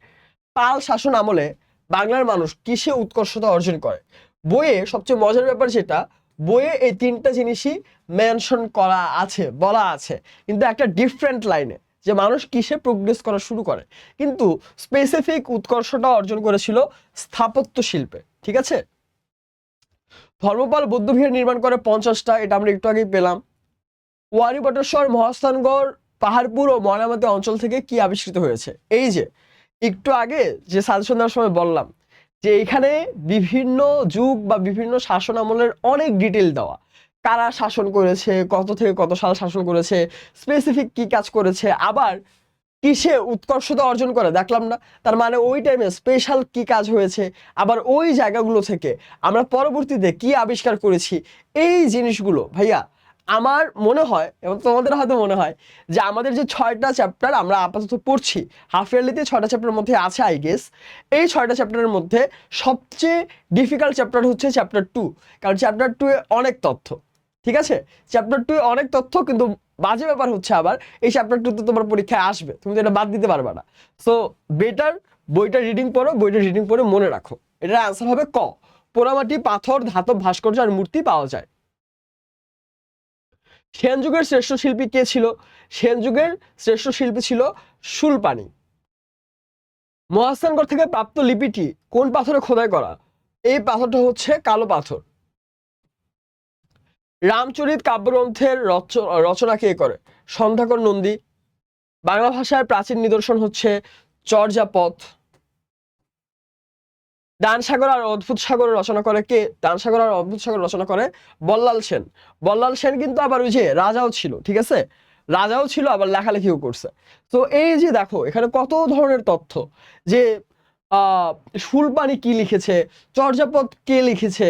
পাল শাসন আমলে বাংলার মানুষ কিসে উৎকর্ষতা অর্জন করে? বইয়ে সবচেয়ে মজার ব্যাপার যেটা, বইয়ে এই 3টা জিনিসই মেনশন করা আছে, বলা আছে, কিন্তু একটা ডিফারেন্ট লাইনে, যে মানুষ কিসে প্রোগ্রেস করা শুরু করে। কিন্তু স্পেসিফিক উৎকর্ষতা অর্জন করেছিল স্থাপত্য শিল্পে, ঠিক আছে। ধর্মপাল বৌদ্ধবিহার নির্মাণ করে 50টা, এটা আমরা একটু আগেই পেলাম। ওয়ারি বটেশ্বর মহাস্থানগড় পাহাড়পুর ও ময়নামতি অঞ্চল থেকে কি আবিষ্কৃত হয়েছে? এই যে একটু আগে যে সাজেশন দেওয়ার সময় বললাম যে এখানে বিভিন্ন যুগ বা বিভিন্ন শাসন আমলের অনেক ডিটেল দেওয়া, কারা শাসন করেছে, কত থেকে কত সাল শাসন করেছে, স্পেসিফিক কি কাজ করেছে, আবার কিসে উৎকর্ষতা অর্জন করে দেখলাম না। তার মানে ওই টাইমে স্পেশাল কি কাজ হয়েছে, আবার ওই জায়গাগুলো থেকে আমরা পরবর্তীতে কি আবিষ্কার করেছি। এই জিনিসগুলো ভাইয়া আমার মনে হয় এবং তোমাদের হয়তো মনে হয় যে আমাদের যে 6টা চ্যাপ্টার আমরা আপাতত পড়ছি, হাফ ইয়ারলিতে 6টা চ্যাপ্টারের মধ্যে আছে আই গেস। এই 6টা চ্যাপ্টারের মধ্যে সবচেয়ে ডিফিকাল্ট চ্যাপ্টার হচ্ছে চ্যাপ্টার 2, কারণ চ্যাপ্টার 2 এ অনেক তথ্য। ঠিক আছে, চ্যাপ্টার 2 এ অনেক তথ্য, কিন্তু বাজে ব্যাপার হচ্ছে আবার এই চ্যাপ্টার 2 তো তোমার পরীক্ষায় আসবে, তুমি তো এটা বাদ দিতে পারবে না। সো বেটার বইটা রিডিং পড়ো, বইটা রিডিং পড়ে মনে রাখো। এটার আনসার হবে ক, পোড়ামাটি, পাথর, ধাতব ভাস্কর্য আর মূর্তি পাওয়া যায়। সেন যুগের শ্রেষ্ঠ শিল্পী কে ছিল? সেন যুগের শ্রেষ্ঠ শিল্পী ছিল শূলপাণি। মহাস্থানগড় থেকে প্রাপ্ত লিপিটি কোন পাথরে খোদাই করা? এই পাথরটা হচ্ছে কালো পাথর। রামচরিত কাব্যগ্রন্থের রচনা কে করে? সন্ধ্যাকর নন্দী। বাংলা ভাষার প্রাচীন নিদর্শন হচ্ছে চর্যাপদ। দান সাগর আর অদ্ভুত সাগর রচনা করে কে? দান সাগর আর অদ্ভুত সাগর রচনা করে বল্লাল সেন। বল্লাল সেন কিন্তু আবার ওই যে রাজাও ছিল, ঠিক আছে, রাজাও ছিল আবার লেখালেখিও করছে। তো এই যে দেখো এখানে কত ধরনের তথ্য, যে শূলপাণি কি লিখেছে, চর্যাপদ কে লিখেছে,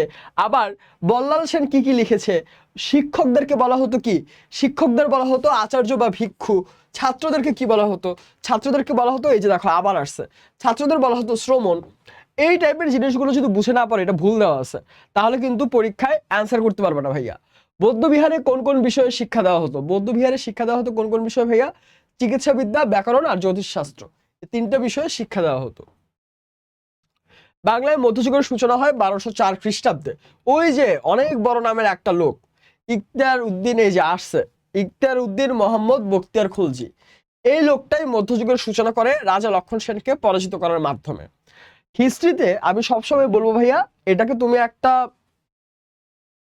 আবার বল্লাল সেন কি কি লিখেছে। শিক্ষকদেরকে বলা হতো কি? শিক্ষকদের বলা হতো আচার্য বা ভিক্ষু। ছাত্রদেরকে কি বলা হতো? ছাত্রদেরকে বলা হতো, এই যে দেখো আবার আসছে, ছাত্রদের বলা হতো শ্রমণ। এই টাইপের জিনিসগুলো যদি বুঝে না পারে, এটা ভুল দেওয়া আছে, তাহলে কিন্তু পরীক্ষায় অ্যান্সার করতে পারবে না ভাইয়া। বৌদ্ধবিহারে কোন কোন বিষয়ে শিক্ষা দেওয়া হতো? বৌদ্ধবিহারে শিক্ষা দেওয়া হতো কোন কোন বিষয় ভাইয়া? চিকিৎসাবিদ্যা, ব্যাকরণ আর জ্যোতিষশাস্ত্র, এই 3টা বিষয়ে শিক্ষা দেওয়া হতো। বাংলায় মধ্যযুগের সূচনা হয় 1204 খ্রিস্টাব্দে। ওই যে অনেক বড় নামের একটা লোক ইখতিয়ার উদ্দিন, এই যে আসছে, ইখতিয়ার উদ্দিন মোহাম্মদ বখতিয়ার খুলজি, এই লোকটাই মধ্যযুগের সূচনা করে রাজা লক্ষণ সেনকে পরাজিত করার মাধ্যমে। হিস্ট্রিতে আমি সবসময় বলবো ভাইয়া, এটাকে তুমি একটা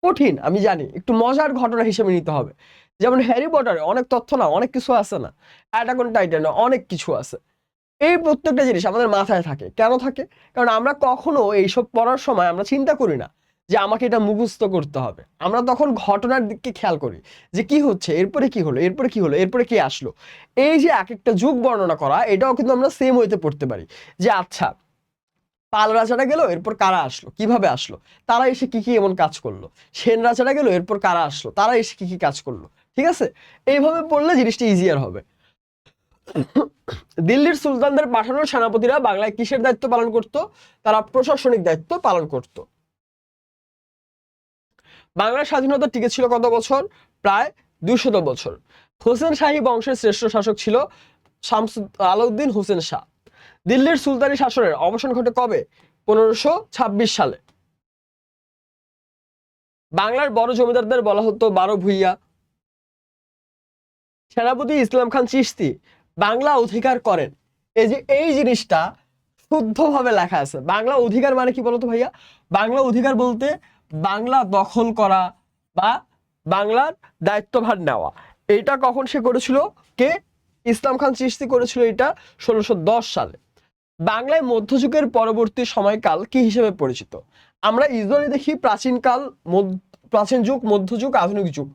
কঠিন, আমি জানি, একটু মজার ঘটনা হিসেবে নিতে হবে। যেমন হ্যারি পটারে অনেক তথ্য না, অনেক কিছু আছে না, অ্যাটাক অন টাইটানে অনেক কিছু আছে। এই প্রত্যেকটা জিনিস আমাদের মাথায় থাকে। কেন থাকে? কারণ আমরা কখনো এইসব পড়ার সময় আমরা চিন্তা করি না যে আমাকে এটা মুখস্থ করতে হবে। আমরা তখন ঘটনার দিকে খেয়াল করি যে কি হচ্ছে, এরপরে কি হলো, এরপরে কি হলো, এরপরে কি আসলো। এই যে এক একটা যুগ বর্ণনা করা, এটাও কিন্তু আমরা সেম ওয়েতে পড়তে পারি। যে আচ্ছা, পাল রাজারা গেল, এরপর কারা আসলো, কিভাবে আসলো, তারা এসে কি কি এমন কাজ করলো। সেন রাজারা গেল, এরপর কারা আসলো, তারা এসে কি কি কাজ করলো। ঠিক আছে, এইভাবে পড়লে জিনিসটা ইজিয়ার হবে। দিল্লির সুলতানদের পাঠানোর সেনাপতিরা বাংলায় কিসের দায়িত্ব পালন করত? তারা প্রশাসনিক দায়িত্ব পালন করত। বাংলার স্বাধীনতা টিকে ছিল কত বছর? প্রায় 200 বছর। হোসেন শাহী বংশের শ্রেষ্ঠ শাসক ছিল আলাউদ্দিন হোসেন শাহ। দিল্লির সুলতানি শাসনের অবসান ঘটে কবে? 1526 সালে। বাংলার বড় জমিদারদের বলা হতো 12 ভূঁইয়া। সেনাপতি ইসলাম খান চিশতি বাংলা অধিকার করেন। এই যে এই জিনিসটা শুদ্ধভাবে লেখা আছে। বাংলা অধিকার মানে কি বলতো ভাইয়া? বাংলা অধিকার বলতে বাংলা দখল করা বা বাংলার দায়িত্বভার নেওয়া। এটা কখন সে করেছিল? কে? ইসলাম খান চিশতি করেছিল এটা 1610 সালে। বাংলায় মধ্যযুগের পরবর্তী সময়কাল কি হিসেবে পরিচিত? আমরা ইউজুয়ালি দেখি প্রাচীনকাল, প্রাচীন যুগ, মধ্যযুগ, আধুনিক যুগ।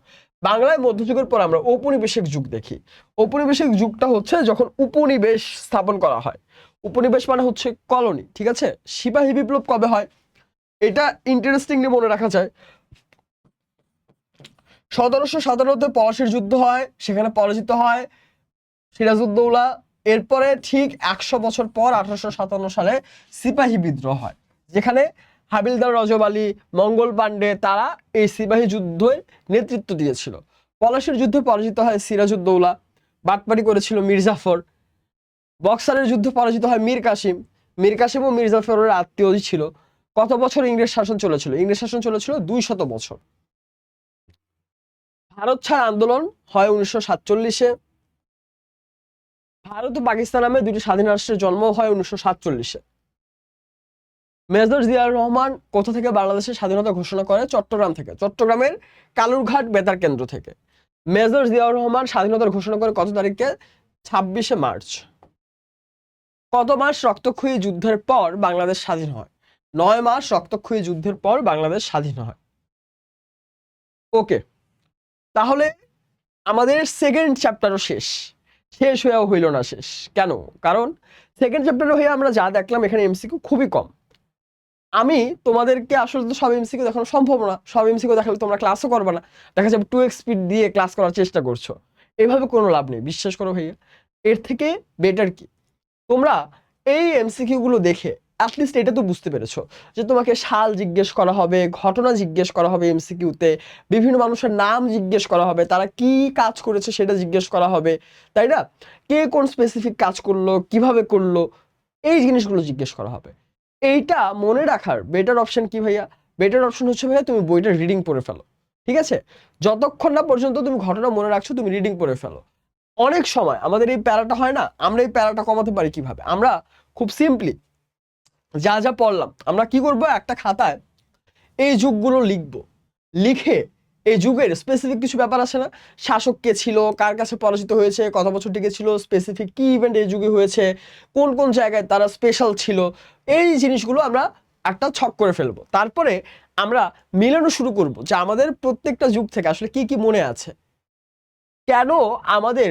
বাংলায় মধ্যযুগের পর আমরা ঔপনিবেশিক যুগ দেখি। ঔপনিবেশিক যুগটা হচ্ছে যখন উপনিবেশ স্থাপন করা হয়। উপনিবেশ মানে হচ্ছে কলোনি, ঠিক আছে। সিপাহী বিপ্লব কবে হয়? এটা ইন্টারেস্টিংলি মনে রাখা যায়। 1757-তে পলাশীর যুদ্ধ হয়, সেখানে পরাজিত হয় সিরাজউদ্দৌলা। এরপরে ঠিক 100 বছর পর 1857 সালে সিপাহী বিদ্রোহ হয়, যেখানে হাবিলদার রজব আলী, মঙ্গল পাণ্ডে তারা এই সিপাহী যুদ্ধের নেতৃত্ব দিয়েছিল। পলাশীর যুদ্ধে পরাজিত হয় সিরাজউদ্দৌলা, বাটপারি করেছিল মীর জাফর। বক্সারের যুদ্ধে পরাজিত হয় মীর কাসিম। মীর কাসিম ও মীর জাফরের আত্মীয় ছিল। কত বছর ইংরেজ শাসন চলেছিল? ইংরেজ শাসন চলেছিল 200 বছর। ভারত ছাড় আন্দোলন হয় 1947-এ। ভারত ও পাকিস্তান নামে দুটি স্বাধীন রাষ্ট্রের জন্ম হয় 1947-এ। মেজর জিয়াউর রহমান কোথা থেকে বাংলাদেশের স্বাধীনতা ঘোষণা করে? চট্টগ্রাম থেকে। চট্টগ্রামের কালুরঘাট বেতার কেন্দ্র থেকে। মেজর জিয়াউর রহমান স্বাধীনতার ঘোষণা করে কত তারিখে? 26শে মার্চ। কত মাস রক্তক্ষয়ী যুদ্ধের পর বাংলাদেশ স্বাধীন হয়? 9 মাস রক্তক্ষয়ী যুদ্ধের পর বাংলাদেশ স্বাধীন হয়। ওকে, তাহলে আমাদের সেকেন্ড চ্যাপ্টারও শেষ। শেষ হয়েও হইল না শেষ। কেন? কারণ সেকেন্ড চ্যাপ্টারে হয়ে আমরা যা দেখলাম এখানে এমসিকিউ খুবই কম। আমি তোমাদেরকে আসলে তো সব এমসিকিউ দেখানো সম্ভব না, সব এমসিকিউ দেখালে তোমরা ক্লাসও করবে না, দেখা যাবে 2x স্পিড দিয়ে ক্লাস করার চেষ্টা করছো। এইভাবে কোনো লাভ নেই, বিশ্বাস করো ভাইয়া। এর থেকে বেটার কি, তোমরা এই এমসিকিউ গুলো দেখে অ্যাটলিস্ট এটা তো বুঝতে পেরেছো যে তোমাকে সাল জিজ্ঞেস করা হবে, ঘটনা জিজ্ঞেস করা হবে এমসিকিউতে, বিভিন্ন মানুষের নাম জিজ্ঞেস করা হবে, তারা কি কাজ করেছে সেটা জিজ্ঞেস করা হবে, তাই না? কে কোন স্পেসিফিক কাজ করলো, কিভাবে করলো, এই জিনিসগুলো জিজ্ঞেস করা হবে। এইটা মনে রাখার বেটার অপশন কি ভাইয়া? বেটার অপশন হচ্ছে ভাইয়া তুমি বইটা রিডিং পড়ে ফেলো, ঠিক আছে? যতক্ষণ না পর্যন্ত তুমি ঘটনা মনে রাখছো তুমি রিডিং পড়ে ফেলো। অনেক সময় আমাদের এই প্যারাটা হয় না, আমরা এই প্যারাটা কমাতে পারি কিভাবে? আমরা খুব সিম্পলি যা যা পড়লাম আমরা কি করব, একটা খাতায় এই যুগগুলো লিখবো, লিখে এই যুগের স্পেসিফিক কিছু ব্যাপার আছে না, শাসক কে ছিল, কার কাছে পরাজিত হয়েছে, কত বছর টিকেছিল, স্পেসিফিক কি ইভেন্ট এই যুগে হয়েছে, কোন কোন জায়গায় তারা স্পেশাল ছিল, এই জিনিসগুলো আমরা একটা ছক করে ফেলবো। তারপরে আমরা মিলানো শুরু করব যে আমাদের প্রত্যেকটা যুগ থেকে আসলে কি কি মনে আছে, কেন আমাদের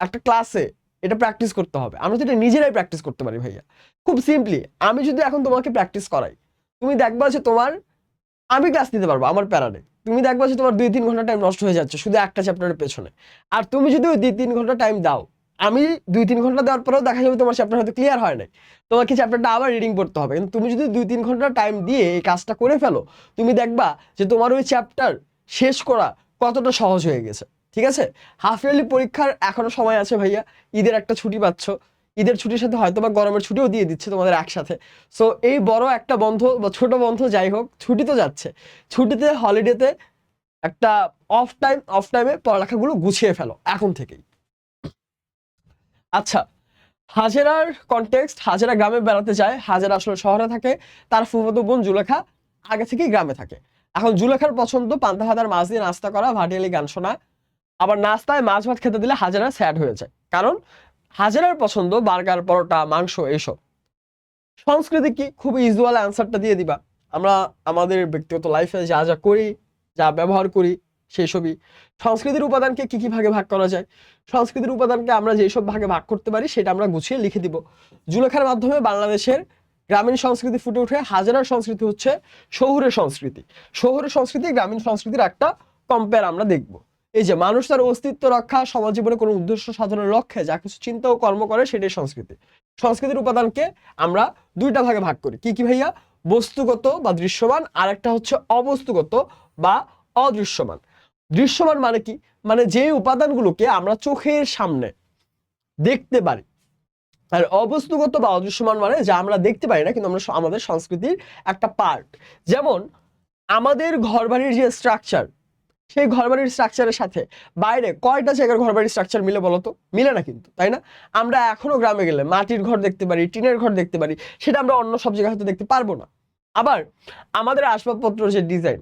একটা ক্লাসে এটা প্র্যাকটিস করতে হবে। আমরা যেটা নিজেরাই প্র্যাকটিস করতে পারি ভাইয়া, খুব সিম্পলি। আমি যদি এখন তোমাকে প্র্যাকটিস করাই, তুমি দেখবা যে তোমার, আমি ক্লাস নিতে পারবো আমার প্যারাডে, তুমি দেখবা যে তোমার 2-3 ঘন্টা টাইম নষ্ট হয়ে যাচ্ছে শুধু একটা চ্যাপ্টারের পেছনে। আর তুমি যদি ওই 2-3 ঘন্টা টাইম দাও, আমি 2-3 ঘন্টা দেওয়ার পরেও দেখা যাবে তোমার চ্যাপ্টার হয়তো ক্লিয়ার হয় নাই, তোমাকে চ্যাপ্টারটা আবার রিডিং পড়তে হবে। কিন্তু তুমি যদি 2-3 ঘন্টা টাইম দিয়ে এই কাজটা করে ফেলো, তুমি দেখবা যে তোমার ওই চ্যাপ্টার শেষ করা কতটা সহজ হয়ে গেছে। ঠিক আছে, হাফ ইয়ারলি পরীক্ষার এখনো সময় আছে ভাইয়া, ঈদের একটা ছুটি পাচ্ছ, ঈদের ছুটির সাথে হয়তো বা গরমের ছুটিও দিয়ে দিচ্ছে তোমাদের একসাথে। সো এই বড় একটা বন্ধ বা ছোট বন্ধ যাই হোক, ছুটি তো যাচ্ছে, ছুটিতে হলিডেতে একটা অফ টাইমে পড়ালেখাগুলো গুছিয়ে ফেলো এখন থেকেই। আচ্ছা, হাজেরার কনটেক্সট, হাজেরা গ্রামে বেড়াতে যায়, হাজেরা আসলে শহরে থাকে, তার ফুফাতো বোন জুলেখা আগে থেকেই গ্রামে থাকে। এখন জুলেখার পছন্দ পান্তা ভাত আর মাছ দিয়ে নাস্তা করা, ভাটিয়ালি গান শোনা, আবার নাস্তায় মাছ ভাত খেতে দিলে হাজেরা স্যাড হয়ে যায়, কারণ হাজেরার পছন্দ বার্গার, পরোটা, মাংস এইসব। সংস্কৃতি কি? খুব ইউজুয়াল অ্যান্সারটা দিয়ে দিবা। আমরা আমাদের ব্যক্তিগত লাইফে যা যা করি, যা ব্যবহার করি সেই সবই। সংস্কৃতির উপাদানকে কি কি ভাগে ভাগ করা যায়? সংস্কৃতির উপাদানকে আমরা যেসব ভাগে ভাগ করতে পারি সেটা আমরা গুছিয়ে লিখে দিব। জুলেখার মাধ্যমে বাংলাদেশের গ্রামীণ সংস্কৃতি ফুটে ওঠে। হাজারার সংস্কৃতি হচ্ছে শহুরে সংস্কৃতি। শহুরে সংস্কৃতি গ্রামীণ সংস্কৃতির একটা কম্পেয়ার আমরা দেখব। এই যে মানুষ তার অস্তিত্ব রক্ষা, সমাজ জীবনে কোনো উদ্দেশ্য সাধনের লক্ষ্যে যা কিছু চিন্তা ও কর্ম করে সেটাই সংস্কৃতি। সংস্কৃতির উপাদানকে আমরা দুইটা ভাগে ভাগ করি, কি কি ভাইয়া? বস্তুগত বা দৃশ্যমান, আর একটা হচ্ছে অবস্তুগত বা অদৃশ্যমান। দৃশ্যমান মানে কি? মানে যে উপাদানগুলোকে আমরা চোখের সামনে দেখতে পারি। আর অবস্তুগত বা অদৃশ্যমান মানে যা আমরা দেখতে পারি না কিন্তু আমরা আমাদের সংস্কৃতির একটা পার্ট। যেমন আমাদের ঘরবাড়ির যে স্ট্রাকচার, সেই ঘরবাড়ির স্ট্রাকচারের সাথে বাইরে কয়টা জায়গার ঘরবাড়ির স্ট্রাকচার মিলে বলো তো? মিলে না কিন্তু, তাই না? আমরা এখনো গ্রামে গেলে মাটির ঘর দেখতে পারি, টিনের ঘর দেখতে পারি, সেটা আমরা অন্য সব জায়গায় হয়তো দেখতে পারবো না। আবার আমাদের আসবাবপত্র যে ডিজাইন,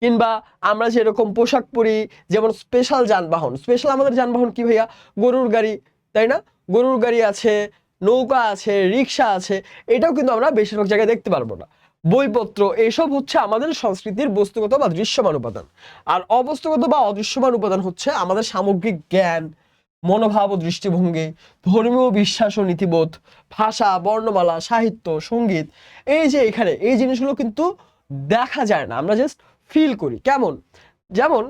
কিংবা আমরা যেরকম পোশাক পরি, যেমন স্পেশাল যানবাহন, স্পেশাল আমাদের যানবাহন কি ভাইয়া? গরুর গাড়ি, তাই না? গরুর গাড়ি আছে, নৌকা আছে, রিক্সা আছে, এটাও কিন্তু আমরা বেশিরভাগ জায়গায় দেখতে পারবো না। বইপত্র, এসব হচ্ছে আমাদের সংস্কৃতির বস্তুগত বা দৃশ্যমান উপাদান। আর অবস্তুগত বা অদৃশ্যমান উপাদান হচ্ছে আমাদের সামগ্রিক জ্ঞান, মনোভাব ও দৃষ্টিভঙ্গি, ধর্মীয় বিশ্বাস ও নীতিবোধ, ভাষা, বর্ণমালা, সাহিত্য, সঙ্গীত। এই যে এখানে এই জিনিসগুলো কিন্তু দেখা যায় না, আমরা জাস্ট ফিল করি। কেমন? যেমন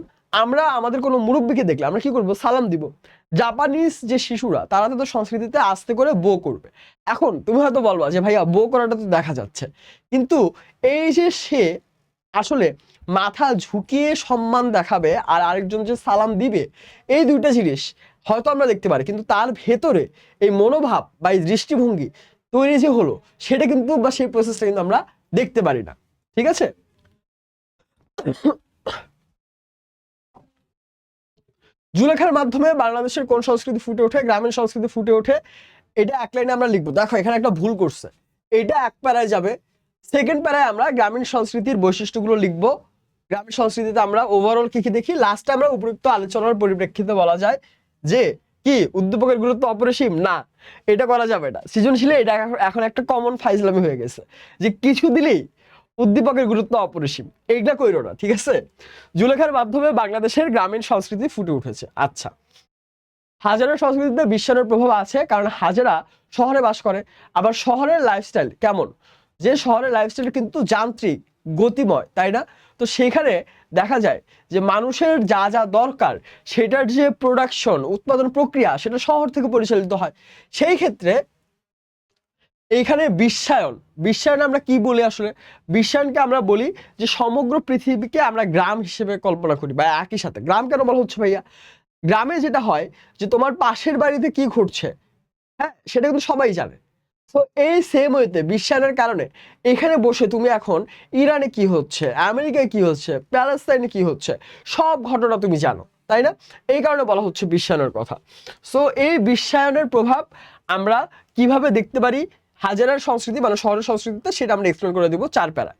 আমরা আমাদের কোনো মুরব্বীকে দেখলে আমরা কি করব? সালাম দিব। জাপানিজ যে শিশুরা তারা তো সংস্কৃতিতে আস্তে করে বো করবে। এখন তুমি হয়তো বলবা যে ভাইয়া বো করাটা তো দেখা যাচ্ছে, কিন্তু এই যে সে আসলে মাথা ঝুঁকিয়ে সম্মান দেখাবে আর আরেকজন যে সালাম দিবে, এই দুইটা জিনিস হয়তো আমরা দেখতে পারি, কিন্তু তার ভেতরে এই মনোভাব বা এই দৃষ্টিভঙ্গি তৈরি যে হলো সেটা কিন্তু, বা সেই প্রসেসটা কিন্তু আমরা দেখতে পারি না। ঠিক আছে, জুলেখার মাধ্যমে বাংলাদেশের কোন সংস্কৃতি ফুটে ওঠে? গ্রামীণ সংস্কৃতি ফুটে ওঠে। এটা এক লাইনে আমরা লিখবো। দেখো এখানে একটা ভুল করছে, এটা এক প্যারায় যাবে, সেকেন্ড প্যারায় আমরা গ্রামীণ সংস্কৃতির বৈশিষ্ট্যগুলো লিখবো, গ্রামীণ সংস্কৃতিতে আমরা ওভারঅল কি কি দেখি, লাস্টে আমরা উপযুক্ত আলোচনার পরিপ্রেক্ষিতে বলা যায় যে কি উদ্দীপকের গুরুত্ব অপরিসীম না, এটা করা যাবে না। সৃজনশীলে এটা এখন একটা কমন ফাইজলামি হয়ে গেছে যে কিছু দিলেই উদ্দীপকের গুরুত্ব অপরিসীম, এইটা কইরো না, ঠিক আছে। জুলেখার মাধ্যমে বাংলাদেশের গ্রামীণ সংস্কৃতি ফুটে উঠেছে। আচ্ছা, হাজারা সংস্কৃতিতে বিশ্বায়নের প্রভাব আছে, কারণ হাজারা শহরে বাস করে। আবার শহরের লাইফস্টাইল কেমন, যে শহরের লাইফস্টাইল কিন্তু যান্ত্রিক গতিময়, তাই না? তো সেখানে দেখা যায় যে মানুষের যা যা দরকার সেটার যে প্রোডাকশন উৎপাদন প্রক্রিয়া সেটা শহর থেকে পরিচালিত হয়। সেই ক্ষেত্রে এইখানে বিশ্বায়ন আমরা কি বলি আসলে, বিশ্বায়নকে আমরা বলি যে সমগ্র পৃথিবীকে আমরা গ্রাম হিসেবে কল্পনা করি। বা একই সাথে গ্রাম কেন বলা হচ্ছে ভাইয়া, গ্রামে যেটা হয় যে তোমার পাশের বাড়িতে কি ঘটছে, হ্যাঁ, সেটা কিন্তু সবাই জানে। তো এই সেম ওয়েতে বিশ্বায়নের কারণে এখানে বসে তুমি এখন ইরানে কি হচ্ছে, আমেরিকায় কি হচ্ছে, প্যালেস্তাইনে কি হচ্ছে, সব ঘটনা তুমি জানো, তাই না? এই কারণে বলা হচ্ছে বিশ্বায়নের কথা। সো এই বিশ্বায়নের প্রভাব আমরা কিভাবে দেখতে পারি হাজারার সংস্কৃতি মানে শহরের সংস্কৃতিতে, সেটা আমরা এক্সপ্লেন করে দিব 4 প্যারা।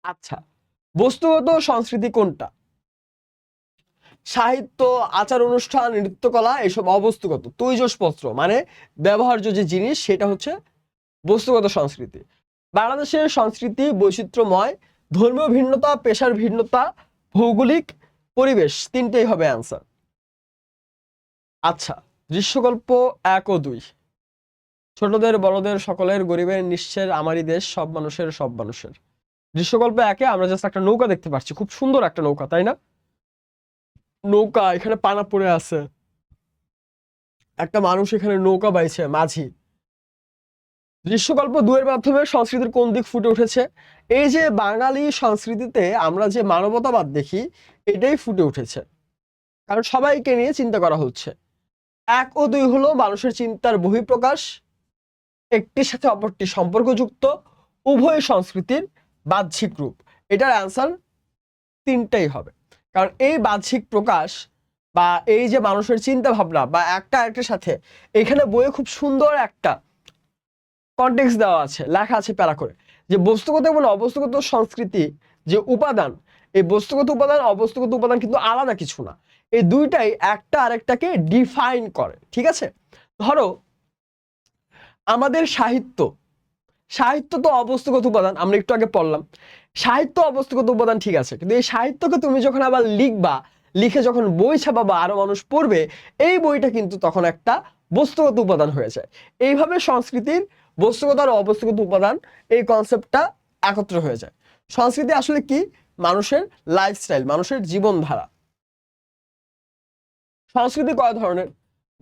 আচ্ছা, বস্তুগত সংস্কৃতি কোনটা? সাহিত্য, আচার অনুষ্ঠান, নৃত্যকলা এসব অবস্তুগত তৈজসপত্র মানে ব্যবহার্য যে জিনিস সেটা হচ্ছে বস্তুগত সংস্কৃতি। বাংলাদেশের সংস্কৃতি বৈচিত্র্যময়, ধর্মীয় ভিন্নতা, পেশার ভিন্নতা, ভৌগোলিক পরিবেশ, তিনটেই হবে অ্যান্সার। আচ্ছা, দৃশ্যকল্প 1 ও 2, ছোটদের বড়দের সকলের, গরিবের নিঃস্বের, আমারই দেশ, সব মানুষের সব মানুষের। দৃশ্যকল্প 1-এ আমরা জাস্ট একটা নৌকা দেখতে পাচ্ছি, খুব সুন্দর একটা নৌকা, তাই না? নৌকা, এখানে পানা পড়ে আছে, একটা মানুষ এখানে নৌকা বাইছে মাঝি। দৃশ্যকল্প 2-এর মাধ্যমে সংস্কৃতির কোন দিক ফুটে উঠেছে? এই যে বাঙালি সংস্কৃতিতে আমরা যে মানবতাবাদ দেখি এটাই ফুটে উঠেছে, কারণ সবাইকে নিয়ে চিন্তা করা হচ্ছে। 1 ও 2 হলো মানুষের চিন্তার বহিঃপ্রকাশ, একটির সাথে অপরটি সম্পর্কযুক্ত, উভয় সংস্কৃতির বাহ্যিক রূপ। এটার অ্যান্সার তিনটাই হবে, কারণ এই বাহ্যিক প্রকাশ বা এই যে মানুষের চিন্তা ভাবনা বা একটা আরেকটার সাথে, এখানে বইয়ে খুব সুন্দর একটা কনটেক্সট দেওয়া আছে, লেখা আছে প্যারা করে, যে বস্তুগত এবং অবস্তুগত সংস্কৃতি যে উপাদান, এই বস্তুগত উপাদান অবস্তুগত উপাদান কিন্তু আলাদা কিছু না, এই দুইটাই একটা আরেকটাকে ডিফাইন করে, ঠিক আছে? ধরো আমাদের সাহিত্য, সাহিত্য তো অবস্তুগত উপাদান, আমরা একটু আগে পড়লাম। সাহিত্য অবস্তুগত উপাদান, ঠিক আছে, কিন্তু এই সাহিত্যকে তুমি যখন আবার লিখবা, লিখে যখন বই ছাপাবা, আরো মানুষ পড়বে, এই বইটা কিন্তু তখন একটা বস্তুগত উপাদান হয়ে যায়। এইভাবে সংস্কৃতির বস্তুগত আর অবস্তুগত উপাদান এই কনসেপ্টটা একত্র হয়ে যায়। সংস্কৃতি আসলে কি? মানুষের লাইফস্টাইল, মানুষের জীবনধারা। সংস্কৃতি কয় ধরনের?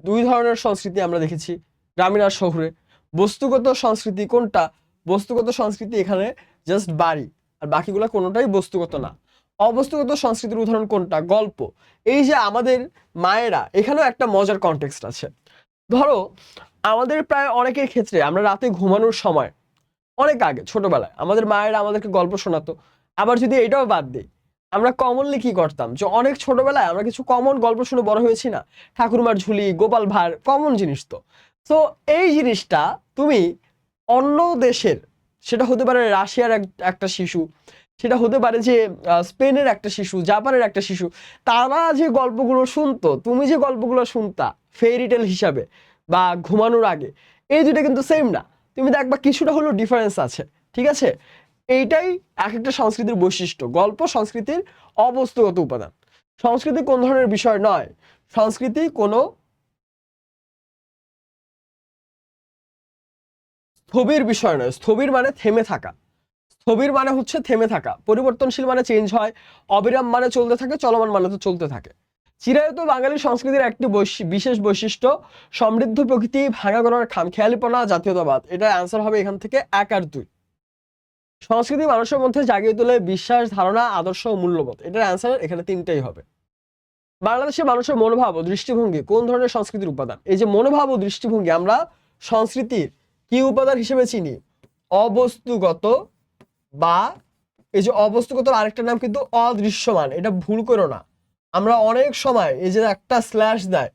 2 ধরনের সংস্কৃতি আমরা দেখেছি, গ্রামীণ আর শহুরে। বস্তুগত সংস্কৃতি কোনটা? বস্তুগত সংস্কৃতি এখানে জাস্ট বাড়ি, আর বাকিগুলো কোনোটাই বস্তুগত না। অবস্তুগত সংস্কৃতির উদাহরণ কোনটা? গল্প। এই যে আমাদের মায়েরা, এখানেও একটা মজার কনটেক্সট আছে। ধরো আমাদের প্রায় অনেকের ক্ষেত্রে আমরা রাতে ঘুমানোর সময় অনেক আগে ছোটবেলায় আমাদের মায়েরা আমাদেরকে গল্প শোনাতো। আবার যদি এটাও বাদ দিই, আমরা কমনলি কি করতাম যে অনেক ছোটবেলায় আমরা কিছু কমন গল্প শুনে বড় হয়েছি না, ঠাকুরমার ঝুলি, গোপাল ভাঁড়, কমন জিনিস তো। তো এই জিনিসটা তুমি অন্য দেশের, সেটা হতে পারে রাশিয়ার একটা শিশু, সেটা হতে পারে যে স্পেনের একটা শিশু, জাপানের একটা শিশু, তারা যে গল্পগুলো শুনতো, তুমি যে গল্পগুলো শুনতা ফেয়ারি টেল হিসাবে বা ঘুমানোর আগে, এই দুটো কিন্তু সেম না। তুমি দেখবা কিছুটা হলেও ডিফারেন্স আছে, ঠিক আছে? এইটাই এক একটা সংস্কৃতির বৈশিষ্ট্য। গল্প সংস্কৃতির অবস্তুগত উপাদান। সংস্কৃতি কোন ধরনের বিষয় নয়? সংস্কৃতি কোনো স্থবির বিষয় নয়। স্থবির মানে থেমে থাকা, স্থবির মানে হচ্ছে থেমে থাকা, পরিবর্তনশীল মানে চেঞ্জ হয়, অবিরাম মানে চলতে থাকে, চলমান মানে তো চলতে থাকে। চিরায়ত বাঙালি সংস্কৃতির একটি বিশেষ বৈশিষ্ট্য সমৃদ্ধ প্রকৃতি, ভাঙা গড়ার খামখেয়ালিপনা, জাতীয়তাবাদ। এটা অ্যান্সার হবে এখান থেকে 1 আর 2। সংস্কৃতি মানুষের মধ্যে জাগিয়ে তোলে বিশ্বাস, ধারণা, আদর্শ ও মূল্যবোধ। এটার অ্যান্সার এখানে তিনটাই হবে। বাংলাদেশের মানুষের মনোভাব ও দৃষ্টিভঙ্গি কোন ধরনের সংস্কৃতির উপাদান? এই যে মনোভাব ও দৃষ্টিভঙ্গি আমরা সংস্কৃতির কি উপাদান হিসেবে চিনি? অবস্তুগত, বা এই যে অবস্তুগত আরেকটা নাম কিন্তু অদৃশ্যমান, এটা ভুল করো না। আমরা অনেক সময় এই যে একটা স্ল্যাশ দেয়,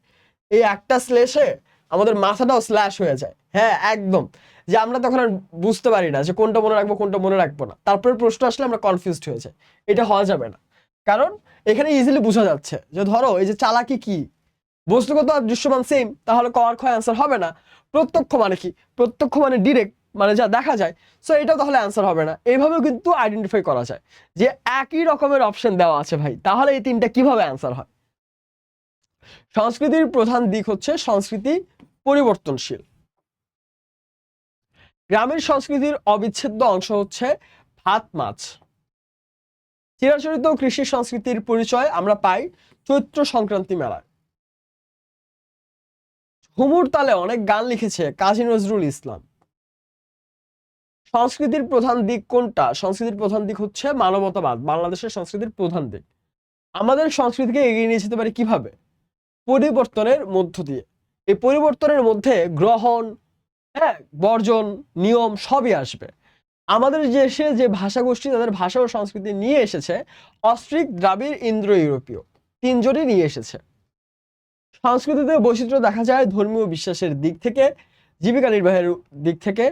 এই একটা স্ল্যাশে আমাদের মাথাটাও স্ল্যাশ হয়ে যায়। হ্যাঁ একদম, যে আমরা তখন আর বুঝতে পারি না যে কোনটা মনে রাখবো কোনটা মনে রাখবো না, তারপরে প্রশ্ন আসলে আমরা কনফিউজড হয়ে যাই। এটা হওয়া যাবে না, কারণ এখানে ইজিলি বোঝা যাচ্ছে যে ধরো এই যে চালাকি কি, বস্তুগত আর দৃশ্যমান সেম, তাহলে ক আর খ অ্যান্সার হবে না। প্রত্যক্ষ মানে কি, প্রত্যক্ষ মানে ডিরেক্ট, মানে যা দেখা যায়, সো এটাও তাহলে অ্যান্সার হবে না। এইভাবেও কিন্তু আইডেন্টিফাই করা যায় যে একই রকমের অপশন দেওয়া আছে ভাই, তাহলে এই তিনটা কিভাবে অ্যান্সার হয়। সংস্কৃতির প্রধান দিক হচ্ছে সংস্কৃতি পরিবর্তনশীল। গ্রামের সংস্কৃতির অবিচ্ছেদ্য অংশ হচ্ছে ভাত মাছ। চিরাচরিত কৃষি সংস্কৃতির পরিচয় আমরা পাই চৈত্র সংক্রান্তি মেলায়। ঝুমুর তালে অনেক গান লিখেছে কাজী নজরুল ইসলাম। সংস্কৃতির প্রধান দিক কোনটা? সংস্কৃতির প্রধান দিক হচ্ছে মানবতাবাদ, বাংলাদেশের সংস্কৃতির প্রধান দিক। আমাদের সংস্কৃতিকে এগিয়ে নিয়ে যেতে পারে কিভাবে? পরিবর্তনের মধ্য দিয়ে। এই পরিবর্তনের মধ্যে গ্রহণ, হ্যাঁ, বর্জন, নিয়ম সবই আসবে। আমাদের দেশে যে ভাষাগোষ্ঠী তাদের ভাষা ও সংস্কৃতি নিয়ে এসেছে অস্ট্রিক, দ্রাবিড়, ইন্দো ইউরোপীয়, তিনজনই নিয়ে এসেছে। সংস্কৃতিতে বৈচিত্র্য দেখা যায় ধর্মীয় বিশ্বাসের দিক থেকে, জীবিকা নির্বাহের দিক থেকে,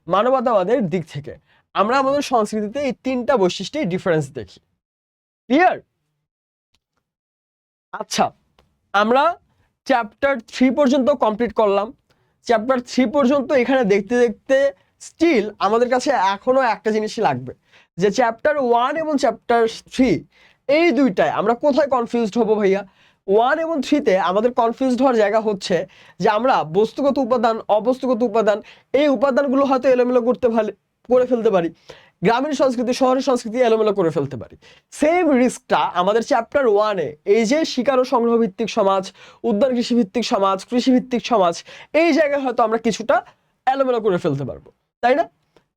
মানবতাবাদের দিক থেকে। আমরা আমাদের সংস্কৃতিতে এই তিনটা বৈশিষ্ট্যেই ডিফারেন্স দেখি। ক্লিয়ার? আচ্ছা, আমরা চ্যাপ্টার 3 পর্যন্ত কমপ্লিট করলাম। চ্যাপ্টার 3 পর্যন্ত এখানে দেখতে দেখতে স্টিল আমাদের কাছে এখনো একটা জিনিসই লাগবে, যে চ্যাপ্টার 1 এবং চ্যাপ্টার 3 এই দুইটায় আমরা কোথায় কনফিউজড হব ভাইয়া? 1 এবং 3-তে আমাদের কনফিউজড হওয়ার জায়গা হচ্ছে যে আমরা বস্তুগত উপাদান, অবস্তুগত উপাদান, এই উপাদানগুলো হয়তো এলোমেলো করে ফেলতে পারি। গ্রামীণ সংস্কৃতি, শহরের সংস্কৃতি এলোমেলো করে ফেলতে পারি। সেম রিস্কটা আমাদের চ্যাপ্টার 1-এ, এই যে শিকার ও সংগ্রহ ভিত্তিক সমাজ, উদ্যান কৃষি ভিত্তিক সমাজ, কৃষি ভিত্তিক সমাজ, এই জায়গায় হয়তো আমরা কিছুটা এলোমেলো করে ফেলতে পারবো, তাই না?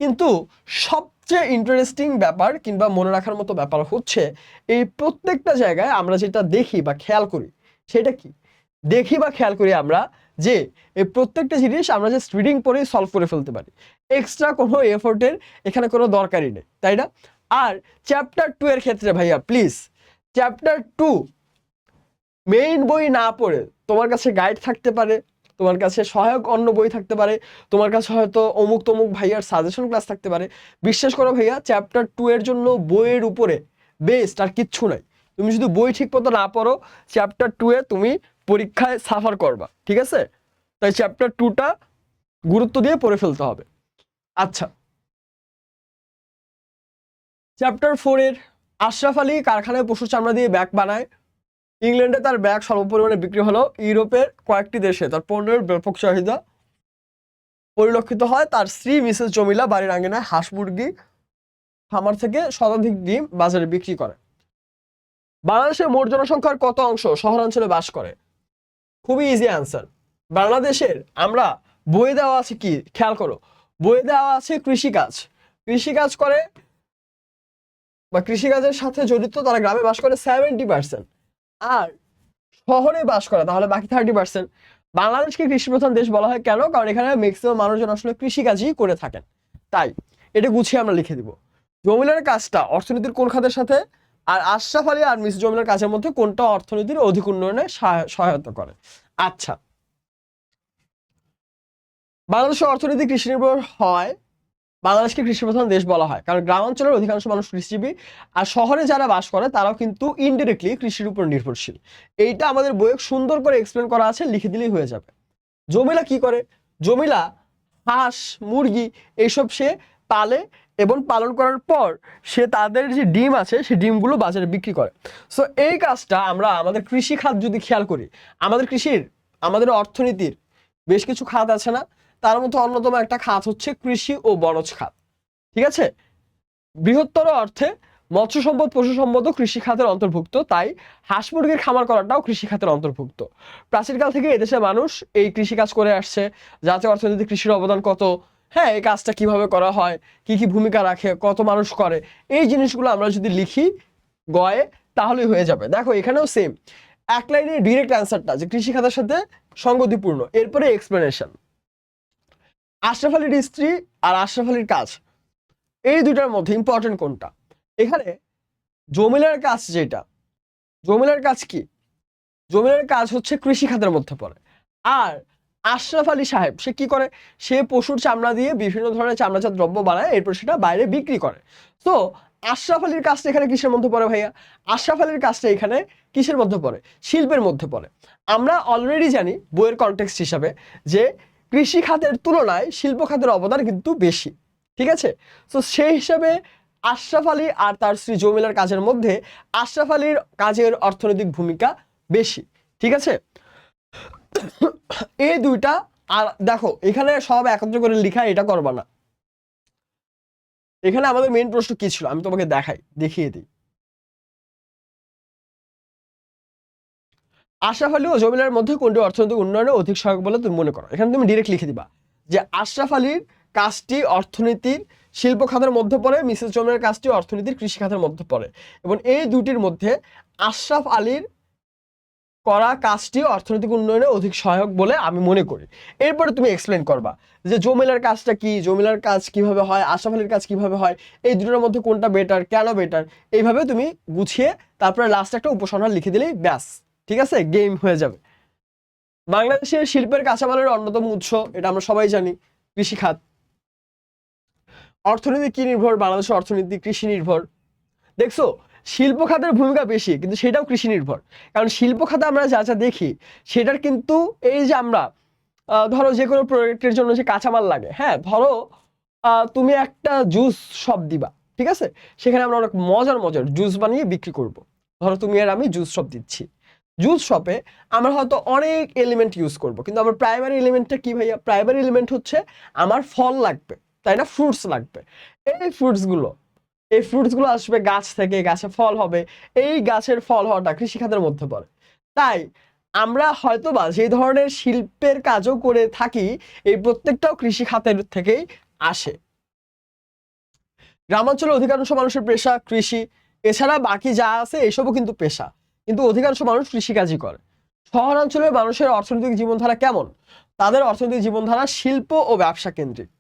কিন্তু সবচেয়ে ইন্টারেস্টিং ব্যাপার কিংবা মনে রাখার মতো ব্যাপার হচ্ছে এই প্রত্যেকটা জায়গায় আমরা যেটা দেখি বা খেয়াল করি, সেটা কি দেখি বা খেয়াল করি আমরা, যে এই প্রত্যেকটা জিনিস আমরা যে রিডিং পড়েই সলভ করে ফেলতে পারি, এক্সট্রা কোনো এফোর্টের এখানে কোনো দরকারই নেই, তাই না? আর চ্যাপ্টার 2 এর ক্ষেত্রে ভাইয়া প্লিজ, চ্যাপ্টার 2 মেইন বই না পড়ে তোমার কাছে গাইড থাকতে পারে, তোমার কাছে সহায়ক অন্য বই থাকতে পারে, তোমার কাছে হয়তো অমুক তমুক ভাইয়ার সাজেশন ক্লাস থাকতে পারে। বিশ্বাস করো ভাইয়া, চ্যাপ্টার 2 এর জন্য বইয়ের উপরে বেস্ট আর কিচ্ছু নাই। তুমি যদি বই ঠিক মতো না পড়ো, চ্যাপ্টার 2 এ তুমি পরীক্ষায় সাফার করবা, ঠিক আছে? তাই চ্যাপ্টার 2টা গুরুত্ব দিয়ে পড়ে ফেলতে হবে। আচ্ছা, চ্যাপ্টার 4 এর আশরাফ আলী কারখানায় পশুর চামড়া দিয়ে ব্যাগ বানায়। ইংল্যান্ডে তার ব্যাগ স্বল্প পরিমাণে বিক্রি হলো, ইউরোপের কয়েকটি দেশে তার পণ্যের ব্যাপক চাহিদা পরিলক্ষিত হয়। তার স্ত্রী মিসেস জমিলা বাড়ির আঙ্গিনায় হাঁস মুরগি খামার থেকে শতাধিক ডিম বাজারে বিক্রি করে। বাংলাদেশের মোট জনসংখ্যার কত অংশ শহরাঞ্চলে বাস করে? খুবই ইজি অ্যান্সার। বাংলাদেশের আমরা বইয়ে দেওয়া আছে কি খেয়াল করো, বইয়ে দেওয়া আছে কৃষিকাজ। কৃষিকাজ করে বা কৃষিকাজের সাথে জড়িত তারা গ্রামে বাস করে 70%, আর শহরে বাস করে তাহলে বাকি 30%। বাংলাদেশকে কৃষি প্রধান দেশ বলা হয় কেন? কারণ এখানে ম্যাক্সিমাম মানুষজন আসলে কৃষিকাজই করে থাকেন, তাই এটা গুছিয়ে আমরা লিখে দিব। জমিলার কাজটা অর্থনীতির কোন খাতের সাথে? আর আশরাফ আলী আর মিস জমিলার কাজের মধ্যে কোনটা অর্থনীতির অধিক উন্নয়নে সহায়তা করে? আচ্ছা, বাংলাদেশের অর্থনীতি কৃষি নির্ভর হয়, বাংলাদেশকে কৃষি প্রধান দেশ বলা হয় কারণ গ্রামাঞ্চলের অধিকাংশ মানুষ কৃষিজীবী, আর শহরে যারা বাস করে তারাও কিন্তু ইনডিরেক্টলি কৃষির উপর নির্ভরশীল। এইটা আমাদের বইয়ে সুন্দর করে এক্সপ্লেন করা আছে, লিখে দিলেই হয়ে যাবে। জমিলা কি করে? জমিলা হাঁস মুরগি এইসব সে পালে, এবং পালন করার পর সে তাদের যে ডিম আছে সেই ডিমগুলো বাজারে বিক্রি করে। সো এই কাজটা আমরা আমাদের কৃষি খাত যদি খেয়াল করি, আমাদের অর্থনীতির বেশ কিছু খাত আছে না, তার মধ্যে অন্যতম একটা খাত হচ্ছে কৃষি ও বনজ খাত, ঠিক আছে? বৃহত্তর অর্থে মৎস্য সম্পদ, পশু সম্পদও কৃষি খাতের অন্তর্ভুক্ত, তাই হাঁস মুরগির খামার করাটাও কৃষি খাতের অন্তর্ভুক্ত। প্রাচীনকাল থেকে এদেশে মানুষ এই কৃষি কাজ করে আসছে। জাতীয় অর্থনীতি কৃষির অবদান কত, হ্যাঁ, এই কাজটা কিভাবে করা হয়, কি কি ভূমিকা রাখে, কত মানুষ করে, এই জিনিসগুলো আমরা যদি লিখি গয়ে তাহলেই হয়ে যাবে। দেখো এখানেও সেম এক লাইনে ডিরেক্ট অ্যান্সারটা, যে কৃষি খাতের সাথে সঙ্গতিপূর্ণ, এরপরে এক্সপ্লেনেশন। আশরাফ আলীর স্ত্রী আর আশরাফ আলীর কাজ, এই দুটার মধ্যে ইম্পর্টেন্ট কোনটা? এখানে জমিলার কাজ, যেটা জমিলার কাজ কি, জমিলার কাজ হচ্ছে কৃষি খাতের মধ্যে পড়ে, আর আশরাফ আলী সাহেব সে কি করে, সে পশুর চামড়া দিয়ে বিভিন্ন ধরনের চামড়াজাত দ্রব্য বানায়, এরপর সেটা বাইরে বিক্রি করে। তো আশরাফ আলীর কাজটা এখানে কিসের মধ্যে পড়ে ভাইয়া? আশরাফ আলীর কাজটা এখানে কিসের মধ্যে পড়ে? শিল্পের মধ্যে পড়ে। আমরা অলরেডি জানি বইয়ের কনটেক্সট হিসাবে যে কৃষি খাতের তুলনায় শিল্প খাতের অবদান কিন্তু বেশি, ঠিক আছে? তো সেই হিসাবে আশরাফ আলী আর তার স্ত্রী জমিলার কাজের মধ্যে আশরাফ আলীর কাজের অর্থনৈতিক ভূমিকা বেশি, ঠিক আছে? এই দুইটা। আর দেখো এখানে সব একত্র করে লিখা এটা করবা না, এখানে আমাদের মেইন প্রশ্ন কি ছিল আমি তোমাকে দেখিয়ে দিই। আশরাফ আলী ও জমিলার মধ্যে কোনটি অর্থনৈতিক উন্নয়নে অধিক সহায়ক বলে তুমি মনে করো? এখানে তুমি ডিরেক্ট লিখে দিবা যে আশরাফ আলীর কাজটি অর্থনীতির শিল্প খাতের মধ্যে পড়ে, মিসেস জমিলার কাজটি অর্থনীতির কৃষি খাতের মধ্যে পড়ে, এবং এই দুটির মধ্যে আশরাফ আলীর করা কাজটি অর্থনৈতিক উন্নয়নে অধিক সহায়ক বলে আমি মনে করি। এরপরে তুমি এক্সপ্লেন করবা যে জমিলার কাজটা কি, জমিলার কাজ কিভাবে হয়, আশরাফ আলীর কাজ কিভাবে হয়, এই দুটোর মধ্যে কোনটা বেটার, কেন বেটার, এইভাবে তুমি গুছিয়ে তারপরে লাস্টে একটা উপসংহার লিখে দিলেই ব্যাস, ঠিক আছে, গেম হয়ে যাবে। বাংলাদেশের শিল্পের কাঁচামালের অন্যতম উৎস, এটা আমরা সবাই জানি, কৃষিখাত। অর্থনীতি কি নির্ভর? বাংলাদেশের অর্থনীতি কৃষি নির্ভর। দেখছো শিল্প খাতের ভূমিকা বেশি, কিন্তু সেটাও কৃষি নির্ভর। কারণ শিল্প খাতে আমরা যা যা দেখি সেটার কিন্তু এই যে আমরা ধরো যে কোনো প্রোডাক্টের জন্য যে কাঁচামাল লাগে, হ্যাঁ ধরো তুমি একটা জুস শপ দিবা, ঠিক আছে, সেখানে আমরা অনেক মজার মজার জুস বানিয়ে বিক্রি করব। ধরো তুমি আর আমি জুস শপ দিচ্ছি, জুস শপে আমরা হয়তো অনেক এলিমেন্ট ইউজ করব, কিন্তু আমার প্রাইমারি এলিমেন্টটা কি ভাইয়া? প্রাইমারি এলিমেন্ট হচ্ছে আমার ফল লাগবে, তাই না, ফ্রুটস লাগবে। এই ফ্রুটসগুলো আসবে গাছ থেকে, গাছে ফল হবে, এই গাছের ফল হওয়াটা কৃষিখাতের মধ্যে পড়ে। তাই আমরা হয়তোবা যে ধরনের শিল্পের কাজও করে থাকি এই প্রত্যেকটাও কৃষি খাতের থেকেই আসে। গ্রামাঞ্চলে অধিকাংশ মানুষের পেশা কৃষি, এছাড়া বাকি যা আছে এসবও কিন্তু পেশা, কিন্তু অধিকাংশ মানুষ কৃষিকাজই করে। শহরাঞ্চলের মানুষের অর্থনৈতিক জীবনধারা কেমন? তাদের অর্থনৈতিক জীবনধারা শিল্প ও ব্যবসা কেন্দ্রিক।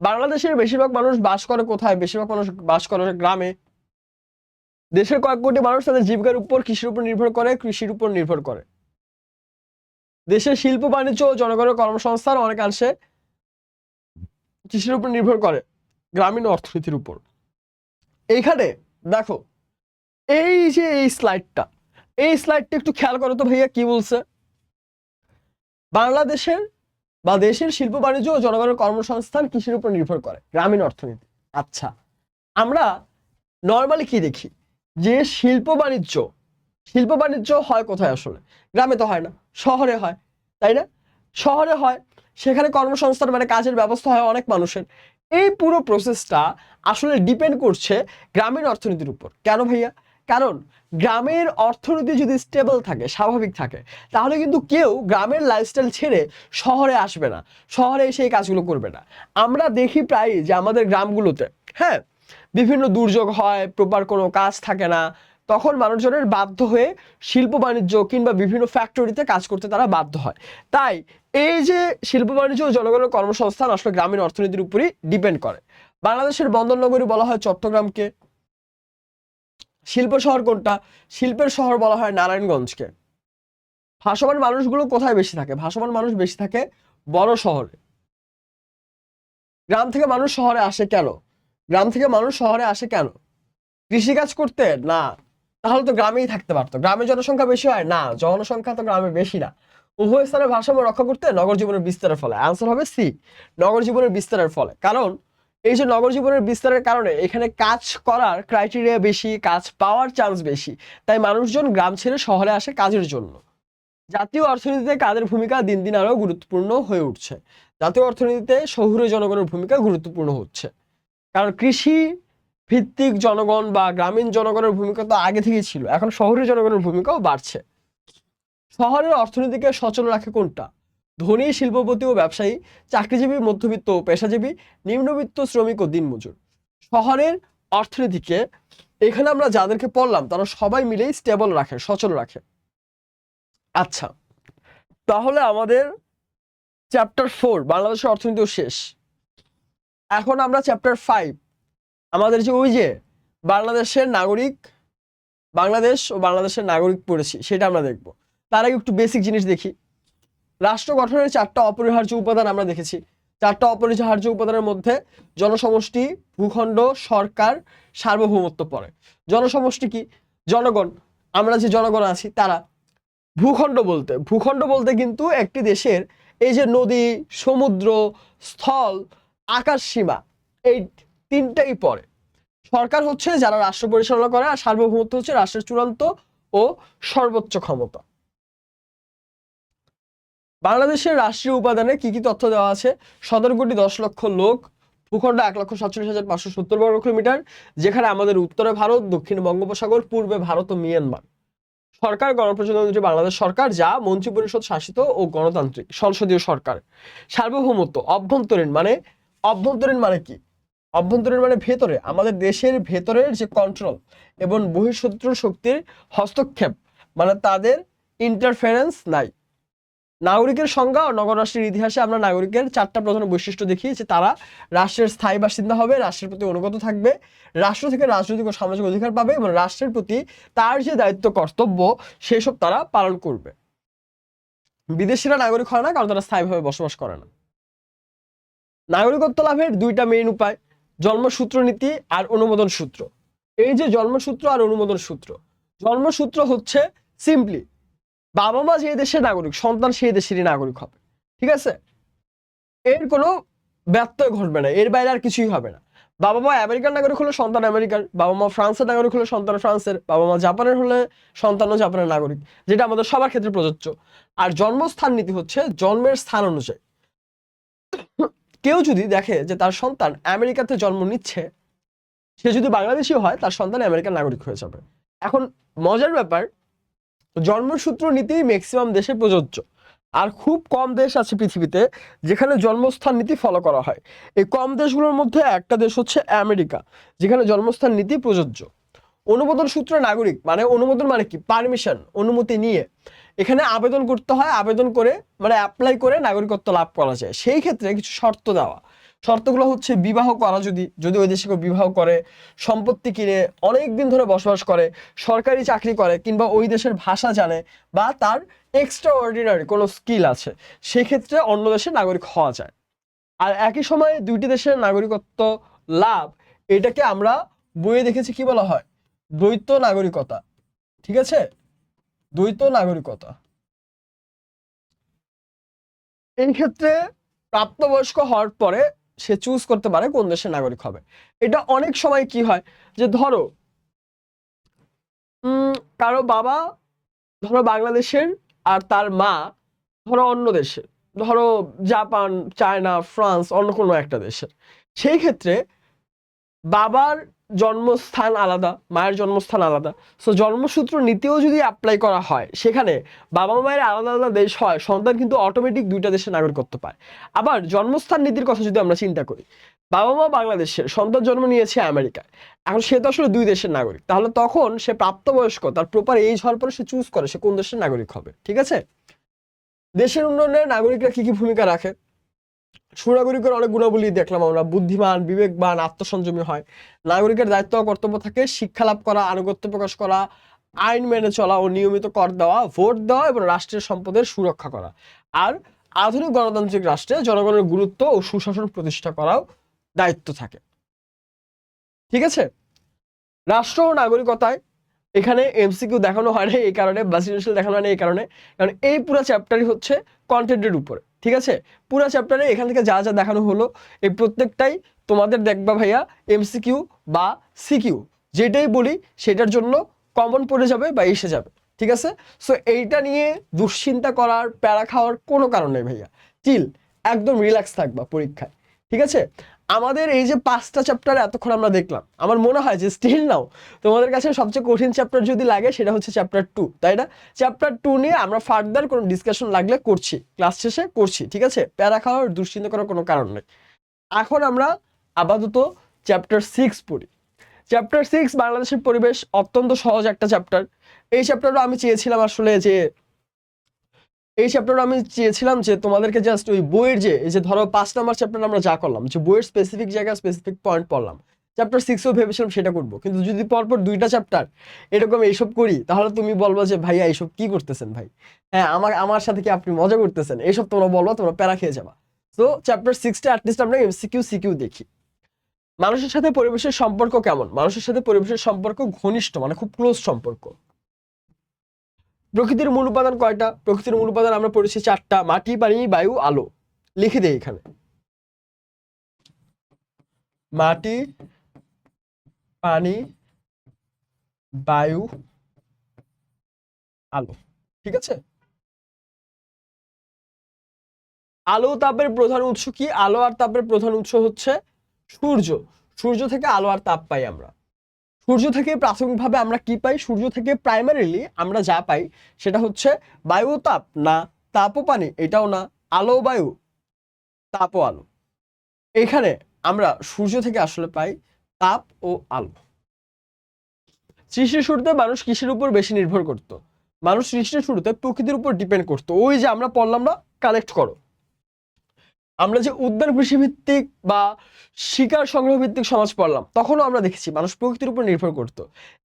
বাংলাদেশের বেশিরভাগ মানুষ বাস করে কোথায়? বেশিরভাগ মানুষ বাস করে গ্রামে। দেশের কয়েক কোটি মানুষ তাদের জীবিকার উপর কৃষির উপর নির্ভর করে, কৃষির উপর নির্ভর করে। দেশের শিল্প বাণিজ্য ও জনগণের কর্মসংস্থান অনেকাংশে কৃষির উপর নির্ভর করে, গ্রামীণ অর্থনীতির উপর। এইখানে দেখো এই স্লাইডটা একটু খেয়াল করো তো ভাইয়া, কি বলছে? বাংলাদেশের বা দেশের শিল্প বাণিজ্য ও জনগণের কর্মসংস্থান কৃষির উপর নির্ভর করে, গ্রামীণ অর্থনীতি। আচ্ছা, আমরা নর্মালি কি দেখি যে শিল্প বাণিজ্য হয় কোথায়? আসলে গ্রামে তো হয় না, শহরে হয়, তাই না? শহরে হয়, সেখানে কর্মসংস্থান মানে কাজের ব্যবস্থা হয় অনেক মানুষের। এই পুরো প্রসেসটা আসলে ডিপেন্ড করছে গ্রামীণ অর্থনীতির উপর। কেন ভাইয়া? কারণ গ্রামের অর্থনীতি যদি স্টেবল থাকে, স্বাভাবিক থাকে, তাহলে কিন্তু কেউ গ্রামের লাইফস্টাইল ছেড়ে শহরে আসবে না, শহরে এসে এই কাজগুলো করবে না। আমরা দেখি প্রায় যে আমাদের গ্রামগুলোতে, হ্যাঁ, বিভিন্ন দুর্যোগ হয়, প্রপার কোনো কাজ থাকে না, তখন মানুষজনের বাধ্য হয়ে শিল্প বাণিজ্য কিংবা বিভিন্ন ফ্যাক্টরিতে কাজ করতে তারা বাধ্য হয়। তাই এই যে শিল্প বাণিজ্য ও জনগণের কর্মসংস্থান আসলে গ্রামীণ অর্থনীতির উপরই ডিপেন্ড করে। বাংলাদেশের বন্দর নগরী বলা হয় চট্টগ্রামকে। শিল্প শহর কোনটা? শিল্পের শহর বলা হয় নারায়ণগঞ্জকে। ভাসমান মানুষগুলো কোথায় বেশি থাকে? ভাসমান মানুষ বেশি থাকে বড় শহরে। গ্রাম থেকে মানুষ শহরে আসে কেন? গ্রাম থেকে মানুষ শহরে আসে কেন? কৃষিকাজ করতে? না, তাহলে তো গ্রামেই থাকতে পারতো। গ্রামের জনসংখ্যা বেশি হয়? না, জনসংখ্যা তো গ্রামে বেশি না। উভয় স্থানের ভারসাম্য রক্ষা করতে নগর জীবনের বিস্তারের ফলে। আনসার হবে সি, নগর জীবনের বিস্তারের ফলে। কারণ এই যে নগর জীবনের বিস্তারের কারণে এখানে কাজ করার ক্রাইটেরিয়া বেশি, কাজ পাওয়ার চান্স বেশি, তাই মানুষজন গ্রাম ছেড়ে শহরে আসে কাজের জন্য। জাতীয় অর্থনীতিতে কাদের ভূমিকা দিন দিন আরো গুরুত্বপূর্ণ হয়ে উঠছে? জাতীয় অর্থনীতিতে শহুরে জনগণের ভূমিকা গুরুত্বপূর্ণ হচ্ছে, কারণ কৃষি ভিত্তিক জনগণ বা গ্রামীণ জনগণের ভূমিকা তো আগে থেকেই ছিল, এখন শহরের জনগণের ভূমিকাও বাড়ছে। শহরের অর্থনীতিকে সচল রাখে কোনটা? ধনী, শিল্পপতি ও ব্যবসায়ী, চাকরিজীবী, মধ্যবিত্ত ও পেশাজীবী, নিম্নবিত্ত, শ্রমিক ও দিনমজুর। শহরের অর্থনীতিকে এখানে আমরা যাদেরকে পড়লাম তারা সবাই মিলেই স্টেবল রাখে, সচল রাখে। আচ্ছা, তাহলে আমাদের চ্যাপ্টার 4 বাংলাদেশের অর্থনীতিও শেষ। এখন আমরা চ্যাপ্টার 5 আমাদের যে ওই যে বাংলাদেশের নাগরিক, বাংলাদেশ ও বাংলাদেশের নাগরিক পড়েছি সেটা আমরা দেখব। তার আগে একটু বেসিক জিনিস দেখি। রাষ্ট্র গঠনের 4টা অপরিহার্য উপাদান আমরা দেখেছি। 4টা অপরিহার্য উপাদানের মধ্যে জনসমষ্টি, ভূখণ্ড, সরকার, সার্বভৌমত্ব পড়ে। জনসমষ্টি কি? জনগণ, আমরা যে জনগণ আছি তারা। ভূখণ্ড বলতে কিন্তু একটি দেশের এই যে নদী, সমুদ্র, স্থল, আকাশ সীমা, এই 3টাই পড়ে। সরকার হচ্ছে যারা রাষ্ট্র পরিচালনা করে, আর সার্বভৌমত্ব হচ্ছে রাষ্ট্রের চূড়ান্ত ও সর্বোচ্চ ক্ষমতা। বাংলাদেশের রাষ্ট্রীয় উপাদানে কি কি তথ্য দেওয়া আছে? 17 কোটি 10 লক্ষ লোক, ভূখণ্ড 1,47,570 বর্গ কিলোমিটার, যেখানে আমাদের উত্তরে ভারত, দক্ষিণে বঙ্গোপসাগর, পূর্বে ভারত ও মিয়ানমার। সরকার গণপ্রজাতন্ত্রী বাংলাদেশ সরকার, যা মন্ত্রিপরিষদ শাসিত ও গণতান্ত্রিক সংসদীয় সরকার। সার্বভৌমত্ব অভ্যন্তরীণ মানে কি? অভ্যন্তরীণ মানে ভেতরে, আমাদের দেশের ভেতরের যে কন্ট্রোল এবং বহিঃশত্রু শক্তির হস্তক্ষেপ, মানে তাদের ইন্টারফারেন্স নাই। নাগরিকের সংজ্ঞা ও নগররাষ্ট্রের ইতিহাসে আমরা নাগরিকের 4টা প্রধান বৈশিষ্ট্য দেখি, যে তারা রাষ্ট্রের স্থায়ী বাসিন্দা হবে, রাষ্ট্রের প্রতি অনুগত থাকবে, রাষ্ট্র থেকে রাজনৈতিক ও সামাজিক অধিকার পাবে এবং রাষ্ট্রের প্রতি তার যে দায়িত্ব কর্তব্য সেসব তারা পালন করবে। বিদেশিরা নাগরিক হয় না, কারণ তারা স্থায়ীভাবে বসবাস করে না। নাগরিকত্ব লাভের 2টা মেইন উপায়, জন্মসূত্র নীতি আর অনুমোদন সূত্র। এই যে জন্মসূত্র আর অনুমোদন সূত্র, জন্মসূত্র হচ্ছে সিম্পলি বাবা মা যে দেশের নাগরিক, সন্তান সেই দেশেরই নাগরিক হবে। ঠিক আছে, এর কোনো ব্যত্যয় ঘটবে না, এর বাইরে আর কিছুই হবে না। বাবা মা আমেরিকার নাগরিক হলে সন্তান আমেরিকার, বাবা মা ফ্রান্সের নাগরিক হলে সন্তান ফ্রান্সের, বাবা মা জাপানের হলে সন্তানও জাপানের নাগরিক, যেটা আমাদের সবার ক্ষেত্রে প্রযোজ্য। আর জন্মস্থান নীতি হচ্ছে জন্মের স্থান অনুযায়ী। কেউ যদি দেখে যে তার সন্তান আমেরিকাতে জন্ম নিচ্ছে, সে যদি বাংলাদেশি হয় তার সন্তান আমেরিকার নাগরিক হয়ে যাবে। এখন মজার ব্যাপার, জন্মসূত্র নীতি ম্যাক্সিমাম দেশে প্রযোজ্য, আর খুব কম দেশ আছে পৃথিবীতে যেখানে জন্মস্থান নীতি ফলো করা হয়। এই কম দেশগুলোর মধ্যে একটা দেশ হচ্ছে আমেরিকা, যেখানে জন্মস্থান নীতি প্রযোজ্য। অনুমোদন সূত্রে নাগরিক মানে, অনুমোদন মানে কি? পারমিশন, অনুমতি নিয়ে এখানে আবেদন করতে হয়, আবেদন করে মানে অ্যাপ্লাই করে নাগরিকত্ব লাভ করা যায়। সেই ক্ষেত্রে কিছু শর্ত দেওয়া, শর্তগুলো হচ্ছে বিবাহ করা, যদি ওই দেশে কেউ বিবাহ করে, সম্পত্তি কিনে অনেক দিন ধরে বসবাস করে, সরকারি চাকরি করে, কিংবা ওই দেশের ভাষা জানে, বা তার এক্সট্রা অর্ডিনারি কোনো স্কিল আছে, সেক্ষেত্রে অন্য দেশের নাগরিক হওয়া যায়। আর একই সময়ে 2টি দেশের নাগরিকত্ব লাভ, এটাকে আমরা বইয়ে দেখেছি কি বলা হয়? দ্বৈত নাগরিকতা। ঠিক আছে, দ্বৈত নাগরিকতা। এই ক্ষেত্রে প্রাপ্তবয়স্ক হওয়ার পরে সে চুজ করতে পারে কোন দেশের নাগরিক হবে। এটা অনেক সময় কি হয়, যে ধরো কারো বাবা ধরো বাংলাদেশের আর তার মা ধরো অন্য দেশের, ধরো জাপান, চায়না, ফ্রান্স, অন্য কোনো একটা দেশের। সেই ক্ষেত্রে বাবার জন্মস্থান আলাদা, মায়ের জন্মস্থান আলাদা। সো জন্মসূত্র নীতিও যদি অ্যাপ্লাই করা হয়, সেখানে বাবা মায়ের আলাদা আলাদা দেশ হয়, সন্তান কিন্তু অটোমেটিক 2টা দেশের নাগরিকত্ব পায়। আবার জন্মস্থান নীতির কথা যদি আমরা চিন্তা করি, বাবা মা বাংলাদেশের, সন্তান জন্ম নিয়েছে আমেরিকায়, এখন সে তো আসলে 2 দেশের নাগরিক, তাহলে তখন সে প্রাপ্তবয়স্ক, তার প্রপার এজ হওয়ার পরে সে চুজ করে সে কোন দেশের নাগরিক হবে। ঠিক আছে, দেশের উন্নয়নে নাগরিকরা কি কি ভূমিকা রাখে? সুনাগরিকের অনেক গুণাবলী দেখলাম আমরা, বুদ্ধিমান, বিবেকবান, আত্মসংযমী হয়। নাগরিকের দায়িত্ব ও কর্তব্য থাকে শিক্ষা লাভ করা, আনুগত্য প্রকাশ করা, আইন মেনে চলা ও নিয়মিত কর দেওয়া, ভোট দেওয়া এবং রাষ্ট্রের সম্পদের সুরক্ষা করা। আর আধুনিক গণতান্ত্রিক রাষ্ট্রে জনগণের গুরুত্ব ও সুশাসন প্রতিষ্ঠা করাও দায়িত্ব থাকে। ঠিক আছে, রাষ্ট্র ও নাগরিকতায় এখানে এমসিকিউ দেখানো হয় না এই কারণে, বা সৃজনশীল দেখানো হয় না এই কারণে, কারণ এই পুরো চ্যাপ্টারই হচ্ছে কন্টেন্টের উপরে। ঠিক আছে, পুরো চ্যাপ্টারে এখান থেকে যা যা দেখানো হলো এই প্রত্যেকটাই তোমাদের দেখবা ভাইয়া এমসিকিউ বা সিকিউ, যেটাই বলি সেটার জন্য কমন পড়ে যাবে বা এসে যাবে। ঠিক আছে, সো এইটা নিয়ে দুশ্চিন্তা করার, প্যারা খাওয়ার কোনো কারণ নেই ভাইয়া। চিল, একদম রিল্যাক্স থাকবা পরীক্ষায়। ঠিক আছে, আমাদের এই যে 5টা চ্যাপ্টার এতক্ষণ আমরা দেখলাম, আমার মনে হয় যে স্টিল নাও তোমাদের কাছে সবচেয়ে কঠিন চ্যাপ্টার যদি লাগে সেটা হচ্ছে চ্যাপ্টার 2, তাই না? চ্যাপ্টার 2 নিয়ে আমরা ফার্দার কোনো ডিসকাশন লাগলে করছি, ক্লাস শেষে করছি। ঠিক আছে, প্যারা খাওয়ার, দুশ্চিন্তা করার কোনো কারণ নেই। এখন আমরা আপাতত চ্যাপ্টার 6 পড়ি। চ্যাপ্টার 6 বাংলাদেশের পরিবেশ, অত্যন্ত সহজ একটা চ্যাপ্টার। এই চ্যাপ্টারও আমি চেয়েছিলাম আসলে যে তোমাদেরকে জাস্ট ওই বইয়ের যে এই যে ধরো 5 নাম্বার চ্যাপ্টার আমরা যা করলাম, যে বইয়ের স্পেসিফিক জায়গা স্পেসিফিক পয়েন্ট পড়লাম, চ্যাপ্টার 6ও ভেবেছিলাম সেটা করবো, কিন্তু যদি পরপর 2টা চ্যাপ্টার এরকম এইসব করি তাহলে তুমি বলবো যে ভাইয়া এইসব কি করতেছেন ভাই, হ্যাঁ আমার আমার সাথে কি আপনি মজা করতেছেন, এইসব তোমরা বলবো, তোমরা প্যারা খেয়ে যাবা। তো চ্যাপ্টার 6টা অ্যাটলিস্ট আমরা এমসিকিউ সিকিউ দেখি। মানুষের সাথে পরিবেশের সম্পর্ক কেমন? মানুষের সাথে পরিবেশের সম্পর্ক ঘনিষ্ঠ, মানে খুব ক্লোজ সম্পর্ক। প্রকৃতির মূল উপাদান কয়টা? প্রকৃতির মূল উপাদান আমরা পড়েছি 4টা: মাটি, পানি, বায়ু, আলো। লিখে দেই এখানে, মাটি, পানি, বায়ু, আলো। ঠিক আছে। আলো তাপের প্রধান উৎস কি? আলো আর তাপের প্রধান উৎস হচ্ছে সূর্য। সূর্য থেকে আলো আর তাপ পাই আমরা। সূর্য থেকে প্রাথমিকভাবে আমরা কি পাই? সূর্য থেকে প্রাইমারিলি আমরা যা পাই সেটা হচ্ছে বায়ু তাপ, না তাপ ও পানি, এটাও না, আলো বায়ু, তাপ ও আলো। এখানে আমরা সূর্য থেকে আসলে পাই তাপ ও আলো। সৃষ্টির শুরুতে মানুষ কিসের উপর বেশি নির্ভর করত? মানুষ সৃষ্টির শুরুতে প্রকৃতির উপর ডিপেন্ড করতো। ওই যে আমরা পড়লাম না, কালেক্ট করো, আমরা যে উদ্যান কৃষি ভিত্তিক বা শিকার সংগ্রহ ভিত্তিক সমাজ পড়লাম, তখনও আমরা দেখেছি মানুষ প্রকৃতির উপর নির্ভর করত।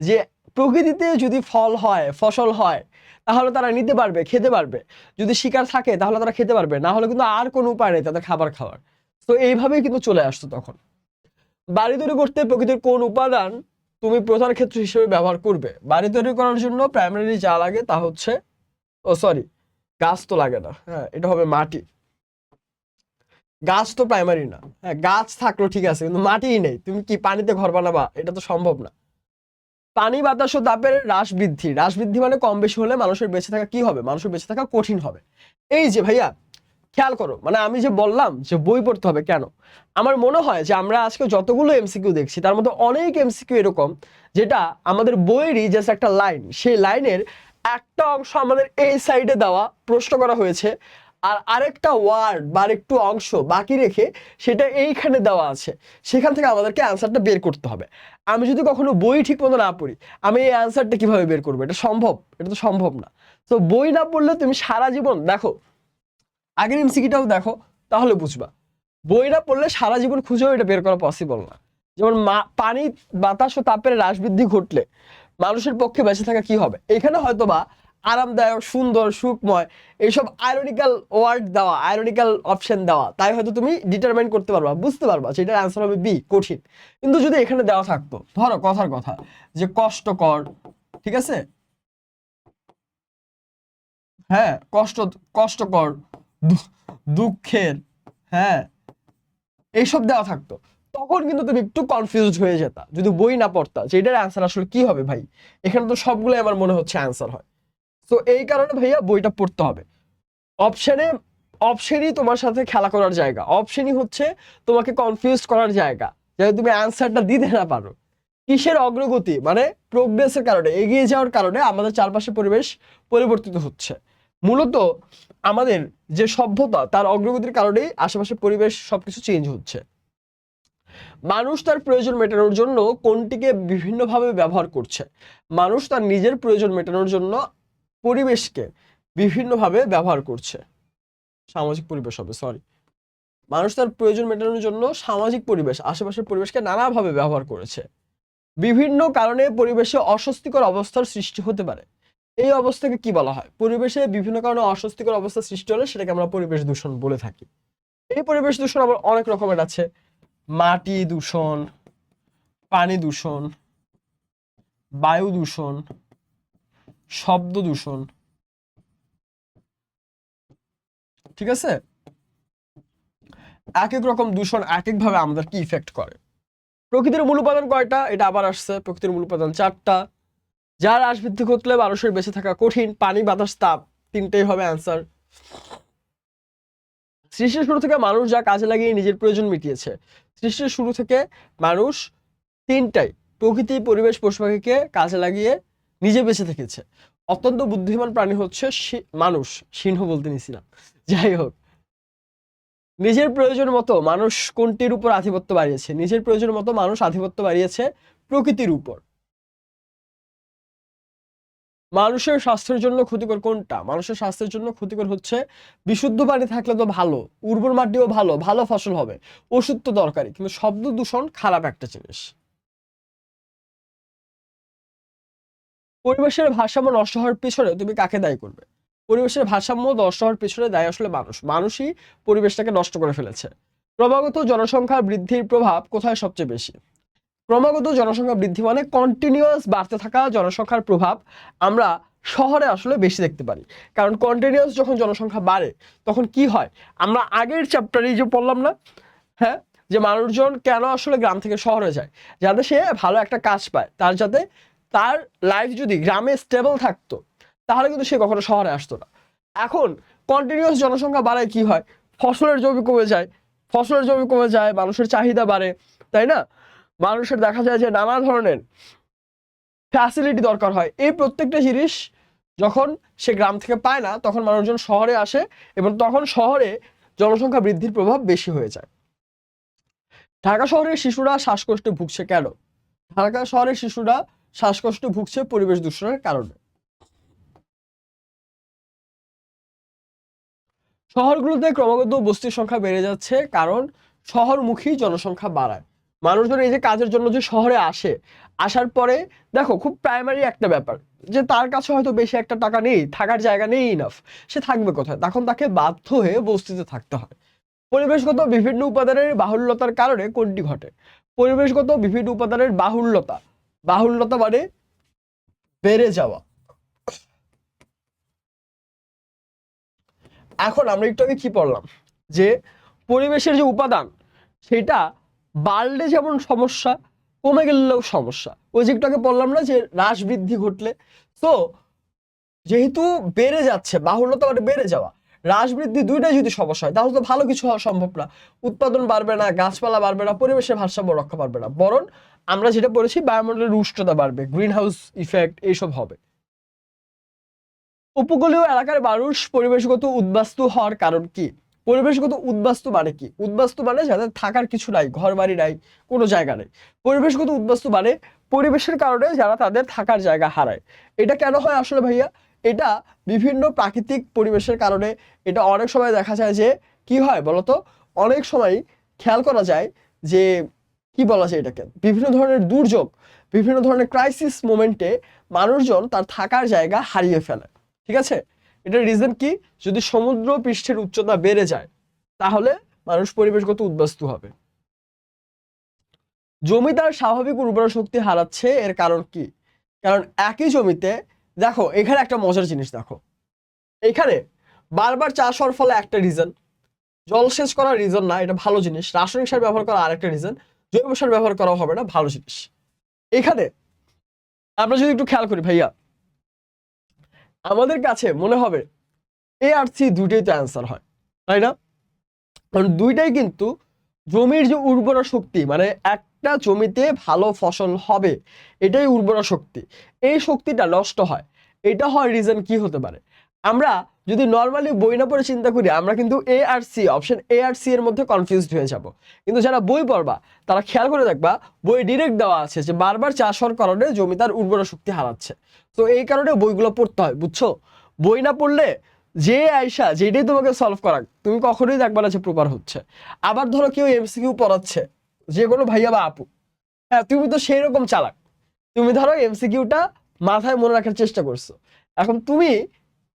যে প্রকৃতিতে যদি ফল হয়, ফসল হয়, তাহলে তারা নিতে পারবে, খেতে পারবে। যদি শিকার থাকে তাহলে তারা খেতে পারবে, না হলে কিন্তু আর কোনো উপায় নেই তাদের খাবার খাওয়ার। তো এইভাবেই কিন্তু চলে আসতো তখন। বাড়ি তৈরি করতে প্রকৃতির কোন উপাদান তুমি প্রধান ক্ষেত্র হিসেবে ব্যবহার করবে? বাড়ি তৈরি করার জন্য প্রাইমারি যা লাগে তা হচ্ছে, ও সরি, গাছ তো লাগে না, হ্যাঁ এটা হবে মাটি। গাছ তো প্রাইমারি না, হ্যাঁ গাছ থাকলো ঠিক আছে, কিন্তু মাটিই নেই, তুমি কি পানিতে ঘর বানাবা? এটা তো সম্ভব না। পানি, বাতাস ও তাপের হ্রাস বৃদ্ধি। হ্রাস বৃদ্ধি মানে কম বেশি হলে মানুষের বেঁচে থাকা কি হবে? মানুষের বেঁচে থাকা কঠিন হবে। এই যে ভাইয়া খেয়াল করো, মানে আমি যে বললাম যে বই পড়তে হবে, কেন? আমার মনে হয় যে আমরা আজকে যতগুলো এমসিকিউ দেখছি তার মধ্যে অনেক এমসিকিউ এরকম যেটা আমাদের বইয়েরই জাস্ট একটা লাইন, সেই লাইনের একটা অংশ আমাদের এই সাইডে দেওয়া প্রশ্ন করা হয়েছে, আর আরেকটা ওয়ার্ড বা একটু অংশ বাকি রেখে সেটা এইখানে দেওয়া আছে, সেখান থেকে আমাদেরকে অ্যান্সারটা বের করতে হবে। আমি যদি কখনো বই ঠিক মতো না পড়ি, আমি এই অ্যান্সারটা কিভাবে বের করবো? এটা সম্ভব? এটা তো সম্ভব না। তো বই না পড়লে তুমি সারা জীবন দেখো, আগের এমসিকিউটাও দেখো, তাহলে বুঝবা। বই না পড়লে সারা জীবন খুঁজেও এটা বের করা পসিবল না। যেমন পানি, বাতাস ও তাপের হ্রাস বৃদ্ধি ঘটলে মানুষের পক্ষে বেঁচে থাকা কি হবে? এখানে হয়তো বা আরামদায়ক, সুন্দর, সুখময়, এইসব আইরনিক্যাল ওয়ার্ড দেওয়া, আইরনিক্যাল অপশন দেওয়া, তাই হয়তো তুমি ডিটারমাইন করতে পারবা, বুঝতে পারবা যে এটার অ্যান্সার হবে বি, কঠিন। কিন্তু যদি এখানে দেওয়া থাকতো, ধরো কথার কথা যে কষ্টকর, ঠিক আছে, হ্যাঁ কষ্টকর, দুঃখের, হ্যাঁ এইসব দেওয়া থাকতো, তখন কিন্তু তুমি একটু কনফিউজড হয়ে যেতা যদি বই না পড়তা যে এটার অ্যান্সার আসলে কি হবে ভাই। এখানে তো সবগুলোই আমার মনে হচ্ছে অ্যান্সার হয়। তো এই কারণে ভাইয়া বইটা পড়তে হবে। অপশনে, অপশনই তোমার সাথে খেলা করার জায়গা, অপশনই হচ্ছে তোমাকে কনফিউজ করার জায়গা, যাতে তুমি অ্যান্সারটা দিতে না পারো। কিসের অগ্রগতি? মানে প্রোগ্রেসের কারণে, এগিয়ে যাওয়ার কারণে আমাদের চারপাশে পরিবেশ পরিবর্তিত হচ্ছে। মূলত আমাদের যে সভ্যতা তার অগ্রগতির কারণেই আশেপাশে পরিবেশ সবকিছু চেঞ্জ হচ্ছে। মানুষ তার প্রয়োজন মেটানোর জন্য কোনটিকে বিভিন্নভাবে ব্যবহার করছে? মানুষ তার নিজের প্রয়োজন মেটানোর জন্য পরিবেশকে বিভিন্নভাবে ব্যবহার করছে। সামাজিক পরিবেশ হবে, সরি। মানুষ তার প্রয়োজন মেটানোর জন্য সামাজিক পরিবেশ, আশেপাশের পরিবেশকে নানাভাবে ব্যবহার করেছে। বিভিন্ন কারণে পরিবেশে অস্বস্তিকর অবস্থার সৃষ্টি হতে পারে। এই অবস্থাকে কি বলা হয়? পরিবেশে বিভিন্ন কারণে অস্বস্তিকর অবস্থা সৃষ্টি হলে সেটাকে আমরা পরিবেশ দূষণ বলে থাকি। এই পরিবেশ দূষণ আবার অনেক রকমের আছে: মাটি দূষণ, পানি দূষণ, বায়ু দূষণ, শব্দ দূষণ। ঠিক আছে, এক এক রকম দূষণ এক এক ভাবে আমাদের কি ইফেক্ট করে। প্রকৃতির মূল উপাদান কয়টা? এটা আবার আসছে, প্রকৃতির মূল উপাদান 4টা। যার হ্রাস বৃদ্ধি ঘটলে মানুষের বেঁচে থাকা কঠিন: পানি, বাতাস, তাপ। 3টেই হবে অ্যান্সার। সৃষ্টির শুরু থেকে মানুষ যা কাজে লাগিয়ে নিজের প্রয়োজন মিটিয়েছে। সৃষ্টির শুরু থেকে মানুষ 3টাই, প্রকৃতি, পরিবেশ, পশু পাখিকে কাজে লাগিয়ে নিজে বেঁচে থেকেছে। অত্যন্ত বুদ্ধিমান প্রাণী হচ্ছে মানুষ। সিংহ বলতে নিছিলাম, যাই হোক। নিজের প্রয়োজন মতো মানুষ কোনটির উপর আধিপত্য বাড়িয়েছে? নিজের প্রয়োজন মতো মানুষ আধিপত্য বাড়িয়েছে প্রকৃতির উপর। মানুষের স্বাস্থ্যের জন্য ক্ষতিকর কোনটা? মানুষের স্বাস্থ্যের জন্য ক্ষতিকর হচ্ছে বিশুদ্ধ পানি থাকলে তো ভালো, উর্বর মাটিও ভালো, ভালো ফসল হবে, ওষুধ তো দরকারি, কিন্তু শব্দ দূষণ খারাপ একটা জিনিস। পরিবেশের ভারসাম্য নষ্ট হওয়ার পিছনে তুমি কাকে দায়ী করবে? পরিবেশের ভারসাম্য নষ্ট হওয়ার পিছনে দায়ী আসলে মানুষই পরিবেশটাকে নষ্ট করে ফেলেছে। ক্রমাগত জনসংখ্যা বৃদ্ধির প্রভাব কোথায় সবচেয়ে বেশি? ক্রমাগত জনসংখ্যা বৃদ্ধি মানে কন্টিনিউয়াস বাড়তে থাকা জনসংখ্যার প্রভাব আমরা শহরে আসলে বেশি দেখতে পারি। কারণ কন্টিনিউয়াস যখন জনসংখ্যা বাড়ে তখন কি হয়, আমরা আগের চ্যাপ্টারে যে পড়লাম না, হ্যাঁ, যে মানুষজন কেন আসলে গ্রাম থেকে শহরে যায়, যাতে সে ভালো একটা কাজ পায়, তার যাতে তার লাইফ যদি গ্রামে স্টেবল থাকতো তাহলে কিন্তু সে কখনো শহরে আসতো না। এখন কন্টিনিউয়াস জনসংখ্যা বাড়ায় কি হয়, ফসলের জমি কমে যায়, ফসলের জমি কমে যায়, মানুষের চাহিদা বাড়ে, তাই না? মানুষের দেখা যায় যে নানা ধরনের ফ্যাসিলিটি দরকার হয়, এই প্রত্যেকটা জিনিস যখন সে গ্রাম থেকে পায় না তখন মানুষজন শহরে আসে এবং তখন শহরে জনসংখ্যা বৃদ্ধির প্রভাব বেশি হয়ে যায়। ঢাকা শহরের শিশুরা শ্বাসকষ্টে ভুগছে কেন? ঢাকা শহরের শিশুরা শ্বাসকষ্টে ভুগছে পরিবেশ দূষণের কারণে। শহরগুলোতে ক্রমাগত বস্তির সংখ্যা বেড়ে যাচ্ছে কারণ শহরমুখী জনসংখ্যা বাড়ায়। মানুষজন এই যে কাজের জন্য যে শহরে আসে, আসার পরে দেখো খুব প্রাইমারি একটা ব্যাপার যে তার কাছে হয়তো বেশি একটা টাকা নেই, থাকার জায়গা নেই ইনাফ, সে থাকবে কোথায়? তখন তাকে বাধ্য হয়ে বস্তিতে থাকতে হয়। পরিবেশগত বিভিন্ন উপাদানের বাহুল্যতার কারণে কোনটি ঘটে? পরিবেশগত বিভিন্ন উপাদানের বাহুল্যতা, বাহুল্যতা মানে বেড়ে যাওয়া। এখন আমরা একটু আগে কি পড়লাম, যে পরিবেশের যে উপাদান সেটা বাড়লে যেমন সমস্যা, কমে গেলেও সমস্যা। ওই যে একটু আগে বললাম না যে হ্রাস বৃদ্ধি ঘটলে, তো যেহেতু বেড়ে যাচ্ছে, বাহুল্যতা মানে বেড়ে যাওয়া, হ্রাস বৃদ্ধি দুইটাই যদি সমস্যা হয় তাহলে তো ভালো কিছু হওয়া সম্ভব না। উৎপাদন বাড়বে না, গাছপালা বাড়বে না, পরিবেশের ভারসাম্য রক্ষা পারবে না, বরং আমরা যেটা পড়েছি বায়ুমণ্ডলের উষ্ণতা বাড়বে, গ্রিন হাউস ইফেক্ট এইসব হবে। উপকূলীয় এলাকার মানুষ পরিবেশগত উদ্বাস্তু হওয়ার কারণ কি? পরিবেশগত উদ্বাস্তু মানে কি? উদ্বাস্তু মানে যাদের থাকার কিছু নাই, ঘর বাড়ি নাই, কোনো জায়গা নেই। পরিবেশগত উদ্বাস্তু মানে পরিবেশের কারণে যারা তাদের থাকার জায়গা হারায়। এটা কেন হয় আসলে ভাইয়া? এটা বিভিন্ন প্রাকৃতিক পরিবেশের কারণে। এটা অনেক সময় দেখা যায় যে কি হয় বলতো, অনেক সময় খেয়াল করা যায় যে কি বলা যায় এটাকে, বিভিন্ন ধরনের দুর্যোগ, বিভিন্ন ধরনের ক্রাইসিস মোমেন্টে মানুষজন তার থাকার জায়গা হারিয়ে ফেলে। ঠিক আছে, এটার রিজন কি? যদি সমুদ্র পৃষ্ঠের উচ্চতা বেড়ে যায় তাহলে মানুষ পরিবেশগত উদ্বাস্তু হবে। জমি তার স্বাভাবিক উর্বরা শক্তি হারাচ্ছে, এর কারণ কি? কারণ একই জমিতে, দেখো এখানে একটা মজার জিনিস দেখো, এখানে বারবার চাষ হওয়ার ফলে একটা রিজন, জলসেচ করার রিজন না, এটা ভালো জিনিস। রাসায়নিক সার ব্যবহার করা আরেকটা রিজন, জৈব সার ব্যবহার করা হবে না, ভালো জিনিস। এখানে আমরা যদি একটু খেয়াল করি ভাইয়া, আমাদের কাছে মনে হবে এ আর সি দুইটাই তো অ্যান্সার হয়, তাই না? কারণ দুইটাই কিন্তু জমির যে উর্বরা শক্তি, মানে একটা জমিতে ভালো ফসল হবে এটাই উর্বরা শক্তি, এই শক্তিটা নষ্ট হয়। এটা হয় রিজন কি হতে পারে? আমরা যদি নর্মালি বই না পড়ে চিন্তা করি আমরা কিন্তু এ আর সি, অপশন এ আর সি এর মধ্যে কনফিউজড হয়ে যাব। কিন্তু যারা বই পড়বা তারা খেয়াল করে দেখবা বই ডিরেক্ট দেওয়া আছে যে বারবার চাষ হওয়ার কারণে জমি তার উর্বরা শক্তি হারাচ্ছে। তো এই কারণে বইগুলো পড়তে হয়, বুঝছো? বই না পড়লে যে আয়সা যেটাই তোমাকে সলভ করাক তুমি কখনোই দেখবা না যে প্রপার হচ্ছে। আবার ধরো কেউ এমসিকিউ পড়াচ্ছে, যে কোনো ভাইয়া বা আপু, হ্যাঁ তুমি তো সেই রকম চালাক, তুমি ধরো এমসিকিউটা মাথায় মনে রাখার চেষ্টা করছো, এখন তুমি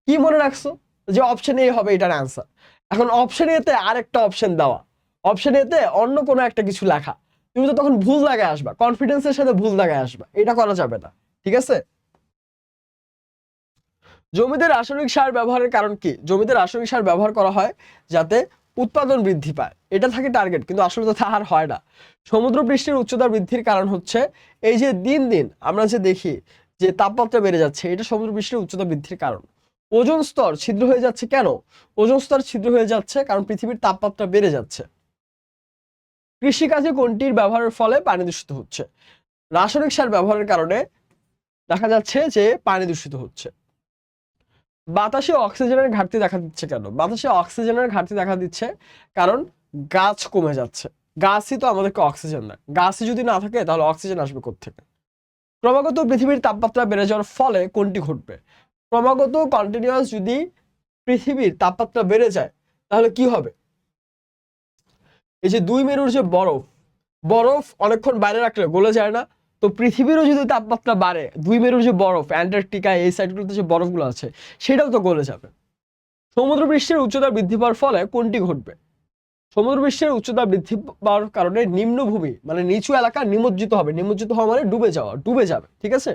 কি মনে রাখছো যে অপশন এ হবে এটার অ্যান্সার। এখন অপশন এ তে আরেকটা অপশন দেওয়া, অপশন এ তে অন্য কোনো একটা কিছু লেখা, তুমি তো তখন ভুল জায়গায় আসবা, কনফিডেন্সের সাথে ভুল জায়গায় আসবা, এটা করা যাবে না। ঠিক আছে, জমিতে রাসায়নিক সার ব্যবহারের কারণ কি? জমিতে রাসায়নিক সার ব্যবহার করা হয় যাতে উৎপাদন বৃদ্ধি পায়, এটা থাকে টার্গেট, কিন্তু আসলে তো তাহার হয় না। সমুদ্র পৃষ্ঠের উচ্চতা বৃদ্ধির কারণ হচ্ছে এই যে দিন দিন আমরা যে দেখি যে তাপমাত্রা বেড়ে যাচ্ছে, এটা সমুদ্র পৃষ্ঠের উচ্চতা বৃদ্ধির কারণ। ওজোন স্তর ছিদ্র হয়ে যাচ্ছে কেন? ওজোন স্তর ছিদ্র হয়ে যাচ্ছে কারণ পৃথিবীর তাপমাত্রা বেড়ে যাচ্ছে। কৃষিকাজে কোনটির ব্যবহারের ফলে পানি দূষিত হচ্ছে? রাসায়নিক সার ব্যবহারের কারণে দেখা যাচ্ছে যে পানি দূষিত হচ্ছে। বাতাসে অক্সিজেনের ঘাটতি দেখা দিচ্ছে কেন? বাতাসে অক্সিজেনের ঘাটতি দেখা দিচ্ছে কারণ গাছ কমে যাচ্ছে। গাছই তো আমাদেরকে অক্সিজেন দেয়, গাছই যদি না থাকে তাহলে অক্সিজেন আসবে কোত্থেকে? ক্রমাগত পৃথিবীর তাপমাত্রা বেড়ে যাওয়ার ফলে কোনটি ঘটবে? ক্রমাগত কন্টিনিউয়াস যদি পৃথিবীর তাপমাত্রা বেড়ে যায় তাহলে কি হবে? এই যে দুই মেরুর যে বরফ, বরফ অনেকক্ষণ বাইরে রাখলে গলে যায় না, তো পৃথিবীরও যদি তাপমাত্রা বাড়ে, 2 মেরুর যে বরফ অ্যান্টার্কটিকা এই সাইডগুলোতে যে বরফগুলো আছে সেটাও তো গলে যাবে। সমুদ্র পৃষ্ঠের উচ্চতা বৃদ্ধি পাওয়ার ফলে কোনটি ঘটবে? সমুদ্র পৃষ্ঠের উচ্চতা বৃদ্ধি পাওয়ার কারণে নিম্নভূমি মানে নিচু এলাকা নিমজ্জিত হবে। নিমজ্জিত হওয়া মানে ডুবে যাবে, ঠিক আছে?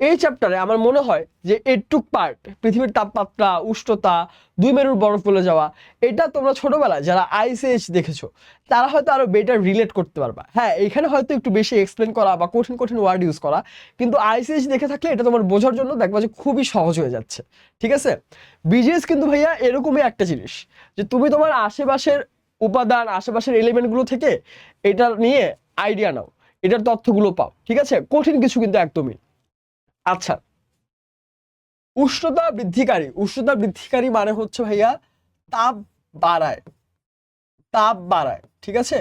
এই চ্যাপ্টারে আমার মনে হয় যে এইটুক পার্ট, পৃথিবীর তাপমাত্রা, উষ্ণতা, 2 মেরুর বরফ গলে যাওয়া, এটা তোমরা ছোটবেলায় যারা আইসিএইচ দেখেছো তারা হয়তো আরো বেটার রিলেট করতে পারবা। হ্যাঁ, এখানে হয়তো একটু বেশি এক্সপ্লেন করা বা কঠিন কঠিন ওয়ার্ড ইউজ করা, কিন্তু আইসিএইচ দেখে থাকলে এটা তোমার বোঝার জন্য দেখবা যে খুবই সহজ হয়ে যাচ্ছে, ঠিক আছে? বিজিএস কিন্তু ভাইয়া এরকমই একটা জিনিস যে তুমি তোমার আশেপাশের উপাদান, আশেপাশের এলিমেন্টগুলো থেকে এটা নিয়ে আইডিয়া নাও, এটার তথ্যগুলো পাও, ঠিক আছে? কঠিন কিছু কিন্তু একদমই। আচ্ছা, উষ্ণতা বৃদ্ধিকারী মানে হচ্ছে ভাইয়া তাপ বাড়ায়, ঠিক আছে?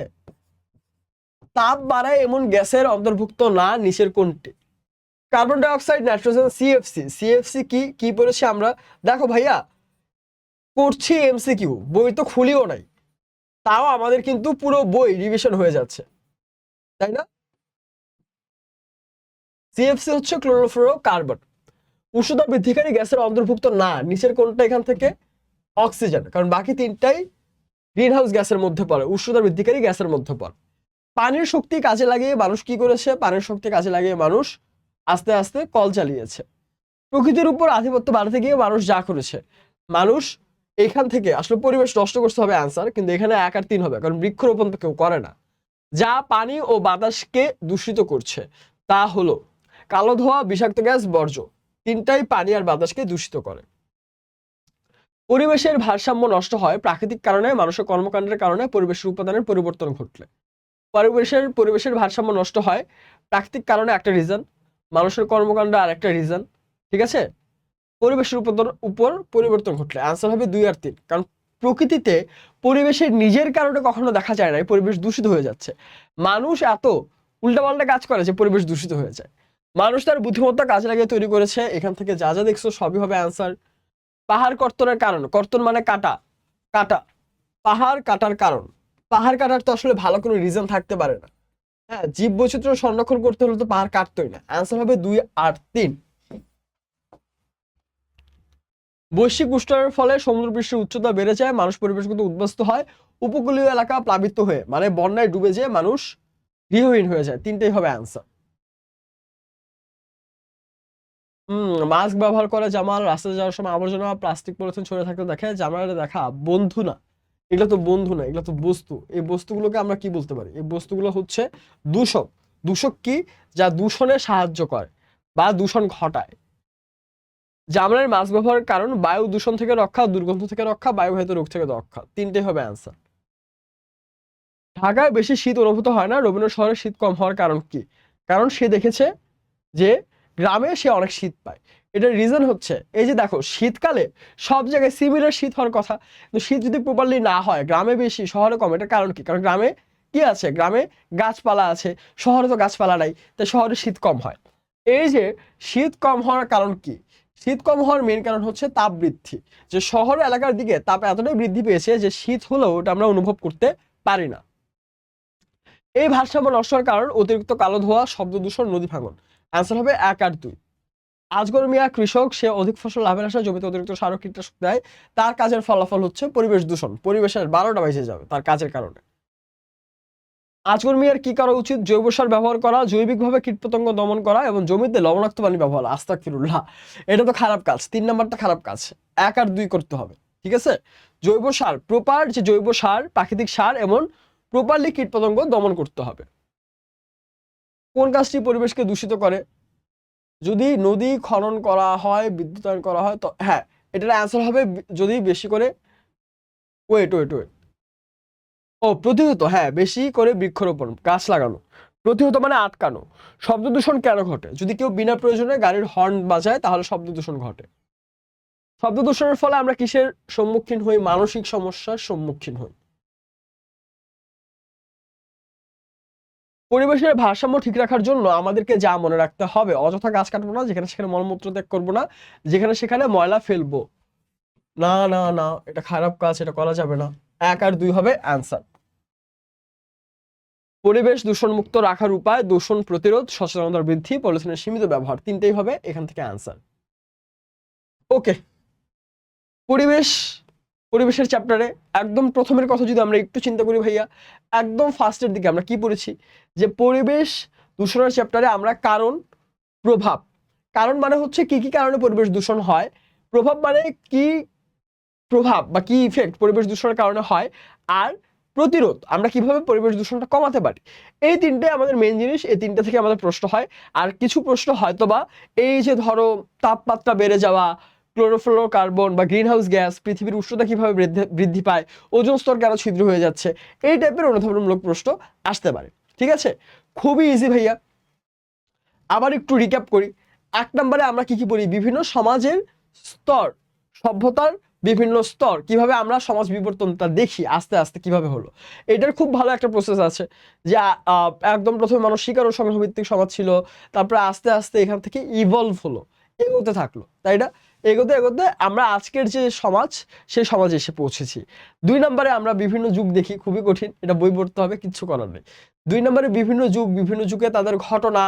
তাপ বাড়ায় এমন গ্যাসের অন্তর্ভুক্ত না নিচের কোনটি? Carbon die oxide, nitrogen, CFC কি কি পড়েছি আমরা? দেখো ভাইয়া, করছি এমসিকিউ, বই তো খুলিও নাই, তাও আমাদের কিন্তু পুরো বই রিভিশন হয়ে যাচ্ছে, তাই না? সিএফসি হচ্ছে ক্লোরোফ্লোরো কার্বন। উষ্ণতা বৃদ্ধিকারী গ্যাসের অন্তর্ভুক্ত না নিচের কোনটা এখান থেকে? অক্সিজেন, কারণ বাকি তিনটাই গ্রিনহাউস গ্যাসের মধ্যে পড়ে, উষ্ণতা বৃদ্ধিকারী গ্যাসের মধ্যে পড়ে। পানির শক্তি কাজে লাগিয়ে মানুষ কি করেছে? পানির শক্তি কাজে লাগিয়ে মানুষ আস্তে আস্তে কল চালিয়েছে। প্রকৃতির উপর আধিপত্য বাড়াতে গিয়ে মানুষ যা করেছে, মানুষ এখান থেকে আসলে পরিবেশ নষ্ট করতে হবে অ্যান্সার, কিন্তু এখানে 1 আর 3 হবে, কারণ বৃক্ষরোপণ তো কেউ করে না। যা পানি ও বাতাসকে দূষিত করছে তা হলো কালো ধোঁয়া, বিষাক্ত গ্যাস, বর্জ্য, তিনটাই পানি আর বাতাসকে দূষিত করে। পরিবেশের ভারসাম্য নষ্ট হয় প্রাকৃতিক কারণে, মানুষের কর্মকাণ্ডের কারণে, পরিবেশের উপাদানের পরিবর্তন ঘটলে। পরিবেশের ভারসাম্য নষ্ট হয় প্রাকৃতিক কারণে একটা রিজন, মানুষের কর্মকাণ্ড আর একটা রিজন, ঠিক আছে? পরিবেশের উপর পরিবর্তন ঘটলে আনসার হবে 2 আর 3, কারণ প্রকৃতিতে পরিবেশের নিজের কারণে কখনো দেখা যায় না পরিবেশ দূষিত হয়ে যাচ্ছে। মানুষ এত উল্টাপাল্টা কাজ করে যে পরিবেশ দূষিত হয়ে যায়। মানুষ তার বুদ্ধিমত্তা কাজে লাগিয়ে তৈরি করেছে। এখান থেকে যা যা দেখছো সবই হবে আনসার। পাহাড় কর্তনের কারণ, কর্তন মানে কাটা, কাটা, পাহাড় কাটার কারণ, পাহাড় কাটার তো আসলে ভালো কোনো রিজন থাকতে পারে না। হ্যাঁ, জীব বৈচিত্র্য সংরক্ষণ করতে হলে তো পাহাড় কাটতোই না। অ্যান্সার হবে 2 আর 3। বৈশ্বিক উষ্ণায়নের ফলে সমুদ্রপৃষ্ঠের উচ্চতা বেড়ে যায়, মানুষ পরিবেশগত উদ্বাস্ত হয়, উপকূলীয় এলাকা প্লাবিত হয়ে মানে বন্যায় ডুবে যেয়ে মানুষ গৃহহীন হয়ে যায়। তিনটেই হবে অ্যান্সার। মাস্ক ব্যবহার করে জামাল, রাস্তায় যাওয়ার সময় আবর্জনা প্লাস্টিক পলিথিন ছড়ে থাকতে দেখে জামালে দেখা বন্ধু না, এগুলো তো বন্ধু না, এগুলো তো বস্তু। এই বস্তুগুলোকে আমরা কি বলতে পারি? এই বস্তুগুলো হচ্ছে দূষক। দূষক কি? যা দূষণে সাহায্য করে বা দূষণ ঘটায়। জামালের মাস্ক ব্যবহারের কারণ বায়ু দূষণ থেকে রক্ষা, দুর্গন্ধ থেকে রক্ষা, বায়ুবাহিত রোগ থেকে রক্ষা। তিনটেই হবে অ্যান্সার। ঢাকায় বেশি শীত অনুভূত হয় না, রবীন্দ্র শহরে শীত কম হওয়ার কারণ কি? কারণ সে দেখেছে যে গ্রামে সে অনেক শীত পায়। এটার রিজন হচ্ছে এই যে দেখো, শীতকালে সব জায়গায় সিমিলার শীত হওয়ার কথা, কিন্তু শীত যদি প্রপারলি না হয়, গ্রামে বেশি শহরে কম, এটার কারণ কি? কারণ গ্রামে কি আছে? গ্রামে গাছপালা আছে, শহরে তো গাছপালা নাই, তাই শহরে শীত কম হয়। এই যে শীত কম হওয়ার কারণ কি? শীত কম হওয়ার মেইন কারণ হচ্ছে তাপ বৃদ্ধি। যে শহর এলাকার দিকে তাপ এতটাই বৃদ্ধি পেয়েছে যে শীত হলেও ওটা আমরা অনুভব করতে পারি না। এই ভারসাম্য নষ্ট হওয়ার কারণ অতিরিক্ত কালো ধোঁয়া, শব্দ দূষণ, নদী ভাঙন। অ্যান্সার হবে 1 আর 2। আজগর মিয়া কৃষক, সে অধিক ফসল লাভের আশায় জমিতে অতিরিক্ত সার ও কীটনাশক দেয়, তার কাজের ফলাফল হচ্ছে পরিবেশ দূষণ, পরিবেশের 12টা বেজে যাবে তার কাজের কারণে। আজগর মিয়ার কি করা উচিত? জৈব সার ব্যবহার করা, জৈবিকভাবে কীটপতঙ্গ দমন করা এবং জমিতে লবণাক্ত পানি ব্যবহার। আস্তাগফিরুল্লাহ, এটা তো খারাপ কাজ। 3 নাম্বারটা খারাপ কাজ। 1 আর 2 করতে হবে, ঠিক আছে? জৈব সার, প্রপার যে জৈব সার, প্রাকৃতিক সার এবং প্রপারলি কীটপতঙ্গ দমন করতে হবে। কোন কাজটি পরিবেশকে দূষিত করে? যদি নদী খনন করা হয়, বিদ্যুতায়ন করা হয়, তো হ্যাঁ, এটার অ্যান্সার হবে যদি বেশি করে ওয়েট প্রতিহত, হ্যাঁ, বেশি করে বৃক্ষরোপণ, গাছ লাগানো। প্রতিহত মানে আটকানো। শব্দ দূষণ কেন ঘটে? যদি কেউ বিনা প্রয়োজনে গাড়ির হর্ন বাজায় তাহলে শব্দ দূষণ ঘটে। শব্দ দূষণের ফলে আমরা কিসের সম্মুখীন হই? মানসিক সমস্যার সম্মুখীন হই। পরিবেশের ভারসাম্য ঠিক রাখার জন্য আমাদেরকে যা মনে রাখতে হবে, অযথা গাছ কাটবো না, যেখানে সেখানে মলমূত্র ত্যাগ করবো না, যেখানে সেখানে ময়লা ফেলবো না, না, না, এটা খারাপ কাজ, এটা করা যাবে না। 1 আর 2 হবে অ্যান্সার। পরিবেশ দূষণমুক্ত রাখার উপায়, দূষণ প্রতিরোধ, সচেতনতার বৃদ্ধি, পলিথিনের সীমিত ব্যবহার, তিনটেই হবে এখান থেকে আনসার। ওকে, পরিবেশের চ্যাপ্টারে একদম প্রথমের কথা যদি আমরা একটু চিন্তা করি ভাইয়া, একদম ফার্স্টের দিকে আমরা কি পড়েছি, যে পরিবেশ দূষণের চ্যাপ্টারে আমরা কারণ, প্রভাব, কারণ মানে হচ্ছে কি কি কারণে পরিবেশ দূষণ হয়, প্রভাব মানে কি প্রভাব বা কি ইফেক্ট পরিবেশ দূষণের কারণে হয়, আর প্রতিরোধ আমরা কিভাবে পরিবেশ দূষণটা কমাতে পারি। এই তিনটে আমাদের মেইন জিনিস, এই তিনটে থেকে আমাদের প্রশ্ন হয়। আর কিছু প্রশ্ন হয়তোবা এই যে ধরো তাপমাত্রা বেড়ে যাওয়া, ক্লোরোফ্লোরোকার্বন বা গ্রিন হাউস গ্যাস, পৃথিবীর উষ্ণতা কিভাবে বৃদ্ধি পায়, ওজোন স্তর কেন ছিদ্র হয়ে যাচ্ছে, এই টাইপের অনুধাবনমূলক প্রশ্ন আসতে পারে। ঠিক আছে, খুবই ইজি ভাইয়া। আবার একটু রিক্যাপ করি। 1 নম্বরে আমরা কি কি পড়ি, বিভিন্ন সমাজের স্তর, সভ্যতার বিভিন্ন স্তর, কিভাবে আমরা সমাজ বিবর্তনটা দেখি আস্তে আস্তে কিভাবে হলো। এটার খুব ভালো একটা প্রসেস আছে, যে একদম প্রথমে মানুষ শিকার ও সংগ্রহ ভিত্তিক সমাজ ছিল, তারপরে আস্তে আস্তে এখান থেকে ইভলভ হলো, এগোতে থাকলো, তাই না? এগোতে এগোতে আমরা আজকের যে সমাজ, সেই সমাজে এসে পৌঁছেছি। 2 নম্বরে আমরা বিভিন্ন যুগ দেখি, খুবই কঠিন, এটা বই পড়তে হবে, কিচ্ছু করার নেই। 2 নম্বরে বিভিন্ন যুগ, বিভিন্ন যুগে তাদের ঘটনা,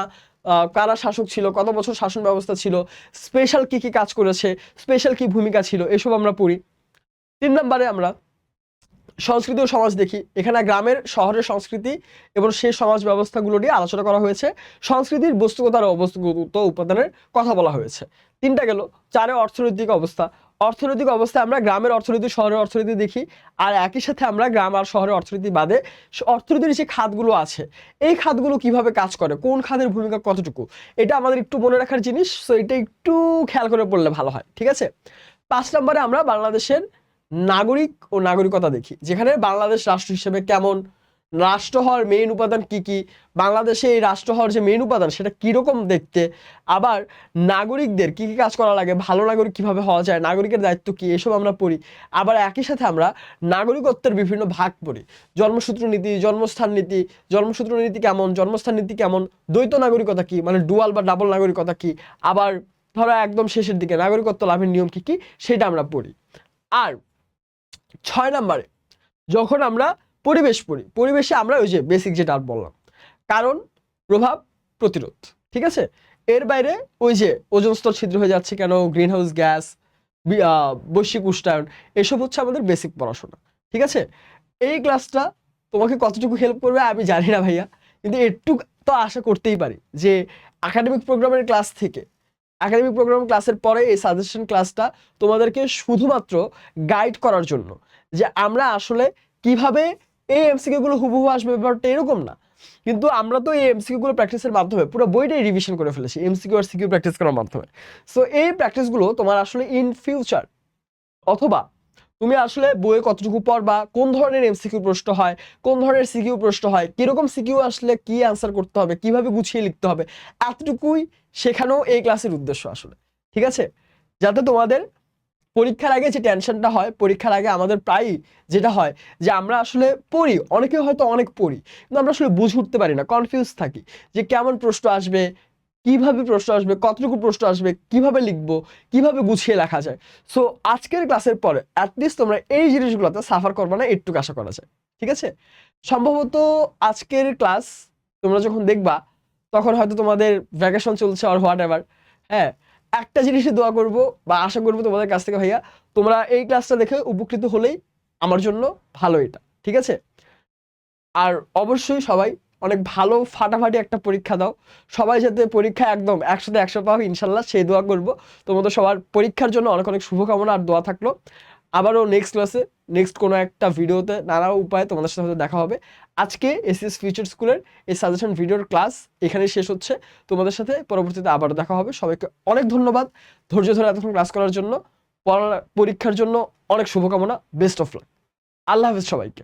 কারা শাসক ছিল, কত বছর শাসন ব্যবস্থা ছিল, স্পেশাল কি কি কাজ করেছে, স্পেশাল কি ভূমিকা ছিল, এসব আমরা পড়ি। 3 নম্বরে আমরা সংস্কৃতি ও সমাজ দেখি, এখানে গ্রামের শহরের সংস্কৃতি এবং সেই সমাজ ব্যবস্থাগুলো নিয়ে আলোচনা করা হয়েছে, সংস্কৃতির বস্তুগত আর অবস্তুগত উপাদানের কথা বলা হয়েছে। 3টা গেল। 4 অর্থনৈতিক অবস্থা, অর্থনৈতিক অবস্থায় আমরা গ্রামের অর্থনীতি, শহরের অর্থনীতি দেখি, আর একই সাথে আমরা গ্রাম আর শহরের অর্থনীতি বাদে অর্থনীতির যে খাতগুলো আছে, এই খাতগুলো কিভাবে কাজ করে, কোন খাতের ভূমিকা কতটুকু, এটা আমাদের একটু মনে রাখার জিনিস। সো এটা একটু খেয়াল করে পড়লে ভালো হয়। ঠিক আছে, 5 নম্বরে আমরা বাংলাদেশের নাগরিক ও নাগরিকতা দেখি, যেখানে বাংলাদেশ রাষ্ট্র হিসেবে কেমন, রাষ্ট্র হওয়ার মেইন উপাদান কি কি, বাংলাদেশে এই রাষ্ট্র হওয়ার যে মেইন উপাদান সেটা কিরকম দেখতে, আবার নাগরিকদের কি কি কাজ করা লাগে, ভালো নাগরিক কিভাবে হওয়া যায়, নাগরিকের দায়িত্ব কি, এসব আমরা পড়ি। আবার একই সাথে আমরা নাগরিকত্বের বিভিন্ন ভাগ পড়ি, জন্মসূত্র নীতি, জন্মস্থান নীতি, জন্মসূত্র নীতি কেমন, জন্মস্থান নীতি কেমন, দ্বৈত নাগরিকতা কি, মানে ডুয়াল বা ডাবল নাগরিকতা কি, আবার ধরো একদম শেষের দিকে নাগরিকত্ব লাভের নিয়ম কি কি, সেটা আমরা পড়ি। আর 6 নম্বরে যখন আমরা পরিবেশ পড়ি, পরিবেশে আমরা ওই যে বেসিক যেটা বললাম, কারণ, প্রভাব, প্রতিরোধ। ঠিক আছে, এর বাইরে ওই যে ওজোন স্তর ছিদ্র হয়ে যাচ্ছে কেন, গ্রিন হাউস গ্যাস, বৈশ্বিক উষ্ণায়ন, এসব হচ্ছে আমাদের বেসিক পড়াশোনা। ঠিক আছে, এই ক্লাসটা তোমাকে কতটুকু হেল্প করবে আমি জানি না ভাইয়া, কিন্তু একটু তো আশা করতেই পারি যে একাডেমিক প্রোগ্রামের ক্লাস থেকে, একাডেমিক প্রোগ্রাম ক্লাসের পরে এই সাজেশন ক্লাসটা তোমাদেরকে শুধুমাত্র গাইড করার জন্য, যে আমরা আসলে কিভাবে এই এমসিকিউ গুলো হুবহু আসবে ব্যাপারটা এরকম না, কিন্তু আমরা তো এই এমসিকিউ গুলো প্র্যাকটিসের মাধ্যমে পুরো বইটাই রিভিশন করে ফেলেছি এমসিকিউ আর সিকিউ প্র্যাকটিস করার মাধ্যমে। সো এই প্র্যাকটিসগুলো তোমার আসলে ইন ফিউচার, অথবা তুমি আসলে বইয়ে কতটুকু পড়বা, কোন ধরনের এমসিকিউ প্রশ্ন হয়, কোন ধরনের সিকিউ প্রশ্ন হয়, কিরকম সিকিউ আসলে কি অ্যান্সার করতে হবে, কিভাবে গুছিয়ে লিখতে হবে, এতটুকুই শেখানো এই ক্লাসের উদ্দেশ্য আসলে। ঠিক আছে, যাতে তোমাদের পরীক্ষার আগে যে টেনশনটা হয়, পরীক্ষার আগে আমাদের প্রায়ই যেটা হয় যে আমরা আসলে পড়ি, অনেকে হয়তো অনেক পড়ি, কিন্তু আমরা আসলে বুঝে উঠতে পারি না, কনফিউজ থাকি যে কেমন প্রশ্ন আসবে, কিভাবে প্রশ্ন আসবে, কতটুকু প্রশ্ন আসবে, কিভাবে লিখবো, কিভাবে গুছিয়ে লেখা যায়। সো আজকের ক্লাসের পরে অ্যাটলিস্ট তোমরা এই জিনিসগুলোতে সাফার করবে না, একটু আশা করা যায়। ঠিক আছে, সম্ভবত আজকের ক্লাস তোমরা যখন দেখবা তখন হয়তো তোমাদের ভ্যাকেশন চলছে আর হোয়াট এভার। হ্যাঁ, একটা জিনিসই দোয়া করব বা আশা করবো তোমাদের কাছ থেকে ভাইয়া, তোমরা এই ক্লাসটা দেখে উপকৃত হলেই আমার জন্য ভালো এটা। ঠিক আছে, আর অবশ্যই সবাই অনেক ভালো ফাটাফাটি একটা পরীক্ষা দাও, সবাই যাতে পরীক্ষা একদম 100তে 100 পাও ইনশাল্লাহ, সেই দোয়া করব। তোমাদের সবার পরীক্ষার জন্য অনেক অনেক শুভকামনা আর দোয়া থাকলো। আবারও নেক্সট ক্লাসে, নেক্সট কোনো একটা ভিডিওতে নানা উপায়ে তোমাদের সাথে হয়তো দেখা হবে। আজকে এসএস ফিউচার স্কুলের এই সাজেশন ভিডিওর ক্লাস এখানেই শেষ হচ্ছে, তোমাদের সাথে পরবর্তীতে আবার দেখা হবে। সবাইকে অনেক ধন্যবাদ ধৈর্য ধরে এতক্ষণ ক্লাস করার জন্য, পরীক্ষার জন্য অনেক শুভকামনা, বেস্ট অফ লাক, আল্লাহ হাফেজ সবাইকে।